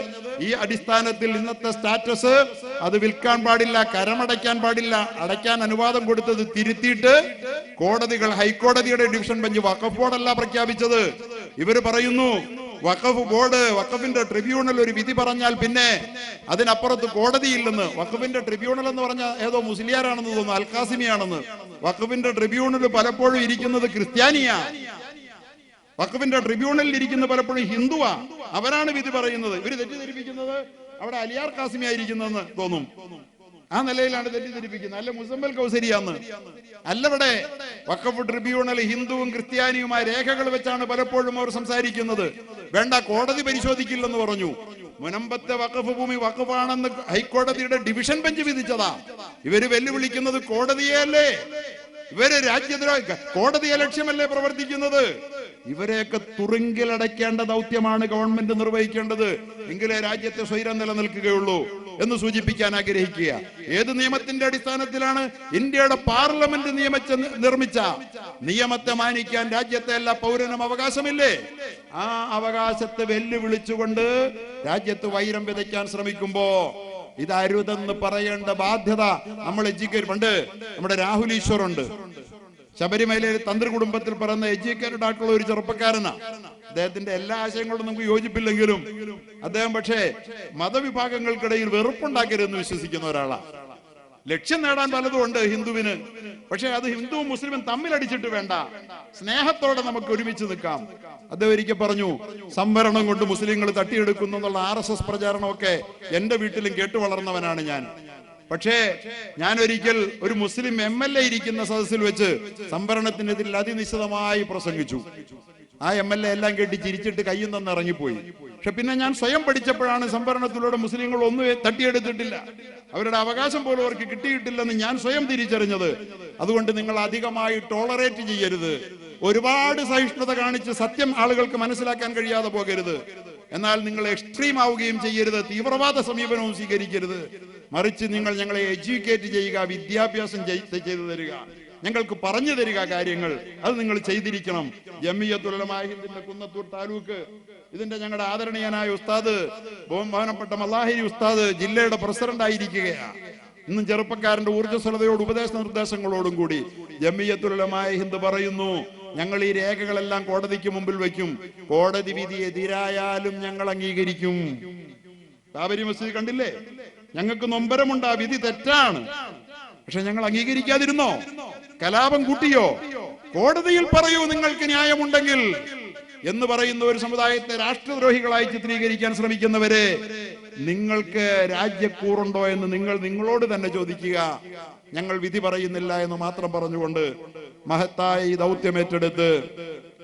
ഈ അടിസ്ഥാനത്തിൽ ഇന്നത്തെ സ്റ്റാറ്റസ് അത് വിൽക്കാൻ പാടില്ല, കരമടയ്ക്കാൻ പാടില്ല, അടയ്ക്കാൻ അനുവാദം കൊടുത്തത് തിരുത്തിയിട്ട് കോടതികൾ, ഹൈക്കോടതിയുടെ ഡിവിഷൻ ബെഞ്ച്, വഖഫ് ബോർഡല്ല പ്രഖ്യാപിച്ചത്. ഇവര് പറയുന്നു വഖഫ് ബോർഡ്, വഖഫിന്റെ ട്രിബ്യൂണൽ ഒരു വിധി പറഞ്ഞാൽ പിന്നെ അതിനപ്പുറത്ത് കോടതിയില്ലെന്ന്. വഖഫിന്റെ ട്രിബ്യൂണൽ എന്ന് പറഞ്ഞാൽ ഏതോ മുസ്ലിയാരാണെന്ന് തോന്നുന്നു, അൽഖാസിമിയാണെന്ന്. വഖഫിന്റെ ട്രിബ്യൂണൽ പലപ്പോഴും ഇരിക്കുന്നത് ക്രിസ്ത്യാനിയാ. വഖഫിന്റെ ട്രിബ്യൂണലിൽ ഇരിക്കുന്ന പലപ്പോഴും ഹിന്ദുവാ. അവരാണ് വിധി പറയുന്നത്. ഇവര് തെറ്റിദ്ധരിപ്പിക്കുന്നത് അവിടെ അലിയാർ ഖാസിമിയായിരിക്കുന്നെന്ന് തോന്നും. ആ നിലയിലാണ് തെറ്റിദ്ധരിപ്പിക്കുന്നത്. അല്ല മുസമ്മൽ കൗസരിയാന്ന് അല്ല. ഇവിടെ വഖഫ് ട്രിബ്യൂണൽ ഹിന്ദുവും ക്രിസ്ത്യാനിയുമായ രേഖകൾ വെച്ചാണ് പലപ്പോഴും അവർ സംസാരിക്കുന്നത്. വേണ്ട, കോടതി പരിശോധിക്കില്ലെന്ന് പറഞ്ഞു. മുനമ്പത്തെ വഖഫ് ഭൂമി വഖഫാണെന്ന് ഹൈക്കോടതിയുടെ ഡിവിഷൻ ബെഞ്ച് വിധിച്ചതാ. ഇവര് വെല്ലുവിളിക്കുന്നത് കോടതിയെ അല്ലേ? ഇവര് രാജ്യദ്രോഹ കോടതിയെ ലക്ഷ്യമല്ലേ പ്രവർത്തിക്കുന്നത്? ഇവരെയൊക്കെ തുറുങ്കിലടയ്ക്കേണ്ട ദൗത്യമാണ് ഗവൺമെന്റ് നിർവഹിക്കേണ്ടത്. എങ്കിലേ രാജ്യത്തെ സ്വൈരം നിലനിൽക്കുകയുള്ളൂ എന്ന് സൂചിപ്പിക്കാൻ ആഗ്രഹിക്കുക. ഏത് നിയമത്തിന്റെ അടിസ്ഥാനത്തിലാണ്? ഇന്ത്യയുടെ പാർലമെന്റ് നിർമ്മിച്ച നിയമത്തെ മാനിക്കാൻ രാജ്യത്തെ എല്ലാ പൗരനും അവകാശമില്ലേ? ആ അവകാശത്തെ വെല്ലുവിളിച്ചുകൊണ്ട് രാജ്യത്ത് വൈരം വിതയ്ക്കാൻ ശ്രമിക്കുമ്പോ ഇതരുതെന്ന് പറയേണ്ട ബാധ്യത നമ്മൾ പണ്ട് നമ്മുടെ രാഹുൽ ഈശ്വർ ഉണ്ട്, ശബരിമലയിൽ തന്ത്രി കുടുംബത്തിൽ പിറന്ന എഡ്യൂക്കേറ്റഡ് ആയിട്ടുള്ള ഒരു ചെറുപ്പക്കാരനാ. അദ്ദേഹത്തിന്റെ എല്ലാ ആശയങ്ങളും നമുക്ക് ലക്ഷ്യം നേടാൻ പലതും ഉണ്ട് ഹിന്ദുവിന്. പക്ഷെ അത് ഹിന്ദുവും മുസ്ലിമും തമ്മിലടിച്ചിട്ട് വേണ്ട, സ്നേഹത്തോടെ നമുക്ക് ഒരുമിച്ച് നിൽക്കാം. അദ്ദേഹം ഒരിക്കൽ പറഞ്ഞു, സംവരണം കൊണ്ട് മുസ്ലിങ്ങൾ തട്ടിയെടുക്കുന്നു എന്നുള്ള RSS പ്രചാരണമൊക്കെ എന്റെ വീട്ടിലും കേട്ടു വളർന്നവനാണ് ഞാൻ. പക്ഷേ ഞാൻ ഒരിക്കൽ ഒരു മുസ്ലിം MLA ഇരിക്കുന്ന സദസ്സിൽ വെച്ച് സംവരണത്തിനെതിരിൽ അതിനിശ്ചിതമായി പ്രസംഗിച്ചു. ആ MLA എല്ലാം കേട്ടി ചിരിച്ചിട്ട് കയ്യിൽ നിന്ന് ഇറങ്ങിപ്പോയി. പക്ഷെ പിന്നെ ഞാൻ സ്വയം പഠിച്ചപ്പോഴാണ് സംവരണത്തിലൂടെ മുസ്ലിങ്ങൾ ഒന്നും തട്ടിയെടുത്തിട്ടില്ല, അവരുടെ അവകാശം പോലും അവർക്ക് കിട്ടിയിട്ടില്ലെന്ന് ഞാൻ സ്വയം തിരിച്ചറിഞ്ഞത്. അതുകൊണ്ട് നിങ്ങൾ അധികമായി ടോളറേറ്റ് ചെയ്യരുത്, ഒരുപാട് സഹിഷ്ണുത കാണിച്ച് സത്യം ആളുകൾക്ക് മനസ്സിലാക്കാൻ കഴിയാതെ പോകരുത്. എന്നാൽ നിങ്ങൾ എക്സ്ട്രീം ആവുകയും ചെയ്യരുത്, തീവ്രവാദ സമീപനവും സ്വീകരിക്കരുത്. മറിച്ച് നിങ്ങൾ ഞങ്ങളെ എഡ്യൂക്കേറ്റ് ചെയ്യുക, വിദ്യാഭ്യാസം ചെയ്തു തരിക, ഞങ്ങൾക്ക് പറഞ്ഞു തരിക കാര്യങ്ങൾ, അത് നിങ്ങൾ ചെയ്തിരിക്കണം. ജമിയത്തുൽ ഉലമാ ഹിന്ദിന്റെ കുന്നത്തൂർ താലൂക്ക് ഇതിന്റെ ഞങ്ങളുടെ ആദരണീയനായ ഉസ്താദ് ബഹുമാനപ്പെട്ട മല്ലാഹിരി ഉസ്താദ് ജില്ലയുടെ പ്രസിഡന്റ് ആയിരിക്കുകയാണ്. ഇന്നും ചെറുപ്പക്കാരന്റെ ഊർജ്ജസ്വലതയോട് ഉപദേശ നിർദ്ദേശങ്ങളോടും കൂടി ജമിയത്തുൽ ഉലമാ ഹിന്ദ് പറയുന്നു, ഞങ്ങൾ ഈ രേഖകളെല്ലാം കോടതിക്ക് മുമ്പിൽ വയ്ക്കും, കോടതി വിധി എതിരായാലും ഞങ്ങൾ അംഗീകരിക്കും. ബാബരി മസ്ജിദ് കണ്ടില്ലേ, ഞങ്ങൾക്ക് നൊമ്പരമുണ്ട്, ആ വിധി തെറ്റാണ്, പക്ഷെ ഞങ്ങൾ അംഗീകരിക്കാതിരുന്നോ? കലാപം കൂട്ടിയോ? കോടതിയിൽ പറയൂ നിങ്ങൾക്ക് ന്യായമുണ്ടെങ്കിൽ എന്ന് പറയുന്ന ഒരു സമുദായത്തെ രാഷ്ട്രദ്രോഹികളായി ചിത്രീകരിക്കാൻ ശ്രമിക്കുന്നവരെ, നിങ്ങൾക്ക് രാജ്യക്കൂറുണ്ടോ എന്ന് നിങ്ങൾ നിങ്ങളോട് തന്നെ ചോദിക്കുക. ഞങ്ങൾ വിധി പറയുന്നില്ല എന്ന് മാത്രം പറഞ്ഞുകൊണ്ട് മഹത്തായ ഈ ദൗത്യം ഏറ്റെടുത്ത്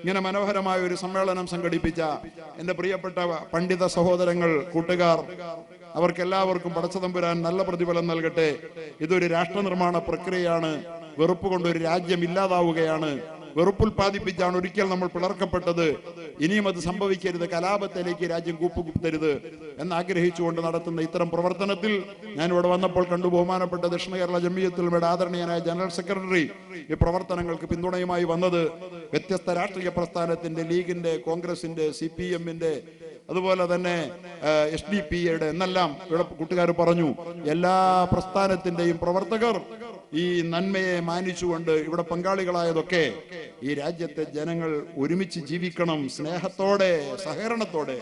ഇങ്ങനെ മനോഹരമായ ഒരു സമ്മേളനം സംഘടിപ്പിച്ച എന്റെ പ്രിയപ്പെട്ട പണ്ഡിത സഹോദരങ്ങൾ, കൂട്ടുകാർ, അവർക്കെല്ലാവർക്കും പടച്ചതമ്പുരാൻ നല്ല പ്രതിഫലം നൽകട്ടെ. ഇതൊരു രാഷ്ട്ര നിർമ്മാണ പ്രക്രിയയാണ്. വെറുപ്പ് കൊണ്ട് ഒരു രാജ്യം ഇല്ലാതാവുകയാണ്. വെറുപ്പുൽപാദിപ്പിച്ചാണ് ഒരിക്കൽ നമ്മൾ പിളർക്കപ്പെട്ടത്. ഇനിയും അത് സംഭവിക്കരുത്, കലാപത്തിലേക്ക് രാജ്യം കൂപ്പുകുത്തരുത് എന്നാഗ്രഹിച്ചുകൊണ്ട് നടത്തുന്ന ഇത്തരം പ്രവർത്തനത്തിൽ ഞാൻ ഇവിടെ വന്നപ്പോൾ കണ്ടു ബഹുമാനപ്പെട്ട ദക്ഷിണ കേരള ജമിയത്തുൽ ഉലമയുടെ ആദരണീയനായ ജനറൽ സെക്രട്ടറി ഈ പ്രവർത്തനങ്ങൾക്ക് പിന്തുണയുമായി വന്നത് വ്യത്യസ്ത രാഷ്ട്രീയ പ്രസ്ഥാനത്തിന്റെ, ലീഗിന്റെ, കോൺഗ്രസിന്റെ, CPM-ന്റെ, അതുപോലെ തന്നെ SDPയുടെ എന്നെല്ലാം ഇവിടെ കൂട്ടുകാർ പറഞ്ഞു. എല്ലാ പ്രസ്ഥാനത്തിന്റെയും പ്രവർത്തകർ ഈ നന്മയെ മാനിച്ചുകൊണ്ട് ഇവിടെ പങ്കാളികളായതൊക്കെ ഈ രാജ്യത്തെ ജനങ്ങൾ ഒരുമിച്ച് ജീവിക്കണം, സ്നേഹത്തോടെ, സഹകരണത്തോടെ,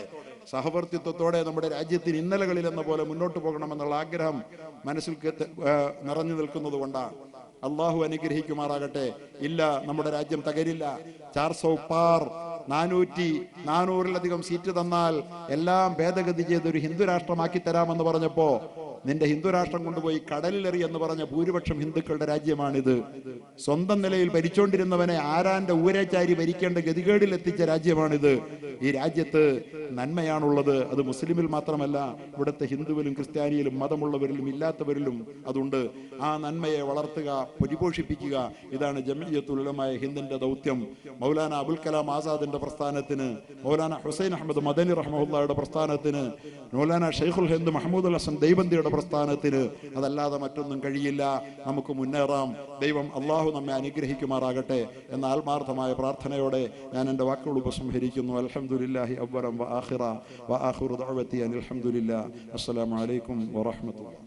സഹവർത്തിത്വത്തോടെ നമ്മുടെ രാജ്യത്തിന് ഇന്നലകളിൽ എന്ന പോലെ മുന്നോട്ട് പോകണമെന്നുള്ള ആഗ്രഹം മനസ്സിൽ നിറഞ്ഞു നിൽക്കുന്നത് കൊണ്ടാണ്. അള്ളാഹു അനുഗ്രഹിക്കുമാറാകട്ടെ. ഇല്ല, നമ്മുടെ രാജ്യം തകരില്ല. 400 പാർ 400-400-ലധികം സീറ്റ് തന്നാൽ എല്ലാം ഭേദഗതി ചെയ്ത് ഒരു ഹിന്ദു രാഷ്ട്രമാക്കി തരാമെന്ന് പറഞ്ഞപ്പോ നിന്റെ ഹിന്ദു രാഷ്ട്രം കൊണ്ടുപോയി കടലിലെറി എന്ന് പറഞ്ഞ ഭൂരിപക്ഷം ഹിന്ദുക്കളുടെ രാജ്യമാണിത്. സ്വന്തം നിലയിൽ ഭരിച്ചോണ്ടിരുന്നവനെ ആരാന്റെ ഊരേച്ചാരി ഭരിക്കേണ്ട ഗതികേടിൽ എത്തിച്ച രാജ്യമാണിത്. ഈ രാജ്യത്ത് നന്മയാണുള്ളത്. അത് മുസ്ലിമിൽ മാത്രമല്ല, ഇവിടുത്തെ ഹിന്ദുവിലും ക്രിസ്ത്യാനിയിലും മതമുള്ളവരിലും ഇല്ലാത്തവരിലും അതുണ്ട്. ആ നന്മയെ വളർത്തുക, പരിപോഷിപ്പിക്കുക, ഇതാണ് ജമിയത്തുൽ ഉലമാ ഹിന്ദിന്റെ ദൗത്യം. മൗലാന അബുൽ കലാം ആസാദിന്റെ പ്രസ്ഥാനത്തിന്, മൗലാന ഹുസൈൻ അഹമ്മദ് മദനി റഹ്മത്തുള്ളാഹിയുടെ പ്രസ്ഥാനത്തിന്, മൗലാന ഷെയ്ഖുൽ ഹിന്ദ് മഹ്മൂദുൽ ഹസൻ ദൈബന്ദിയുടെ പ്രസ്ഥാനത്തിന് അതല്ലാതെ മറ്റൊന്നും കഴിയില്ല. നമുക്ക് മുന്നേറാം. ദൈവം അള്ളാഹു നമ്മെ അനുഗ്രഹിക്കുമാറാകട്ടെ എന്ന ആത്മാർത്ഥമായ പ്രാർത്ഥനയോടെ ഞാൻ എൻ്റെ വാക്കുകൾ ഉപസംഹരിക്കുന്നു. അൽഹംദുലില്ലാഹി അവ്വലൻ വ ആഖിറ വ ആഖിറു ദഅവതി അനിൽ ഹംദുലില്ലാഹ്. അസ്സലാമു അലൈക്കും വറഹ്മത്തുള്ളാഹി.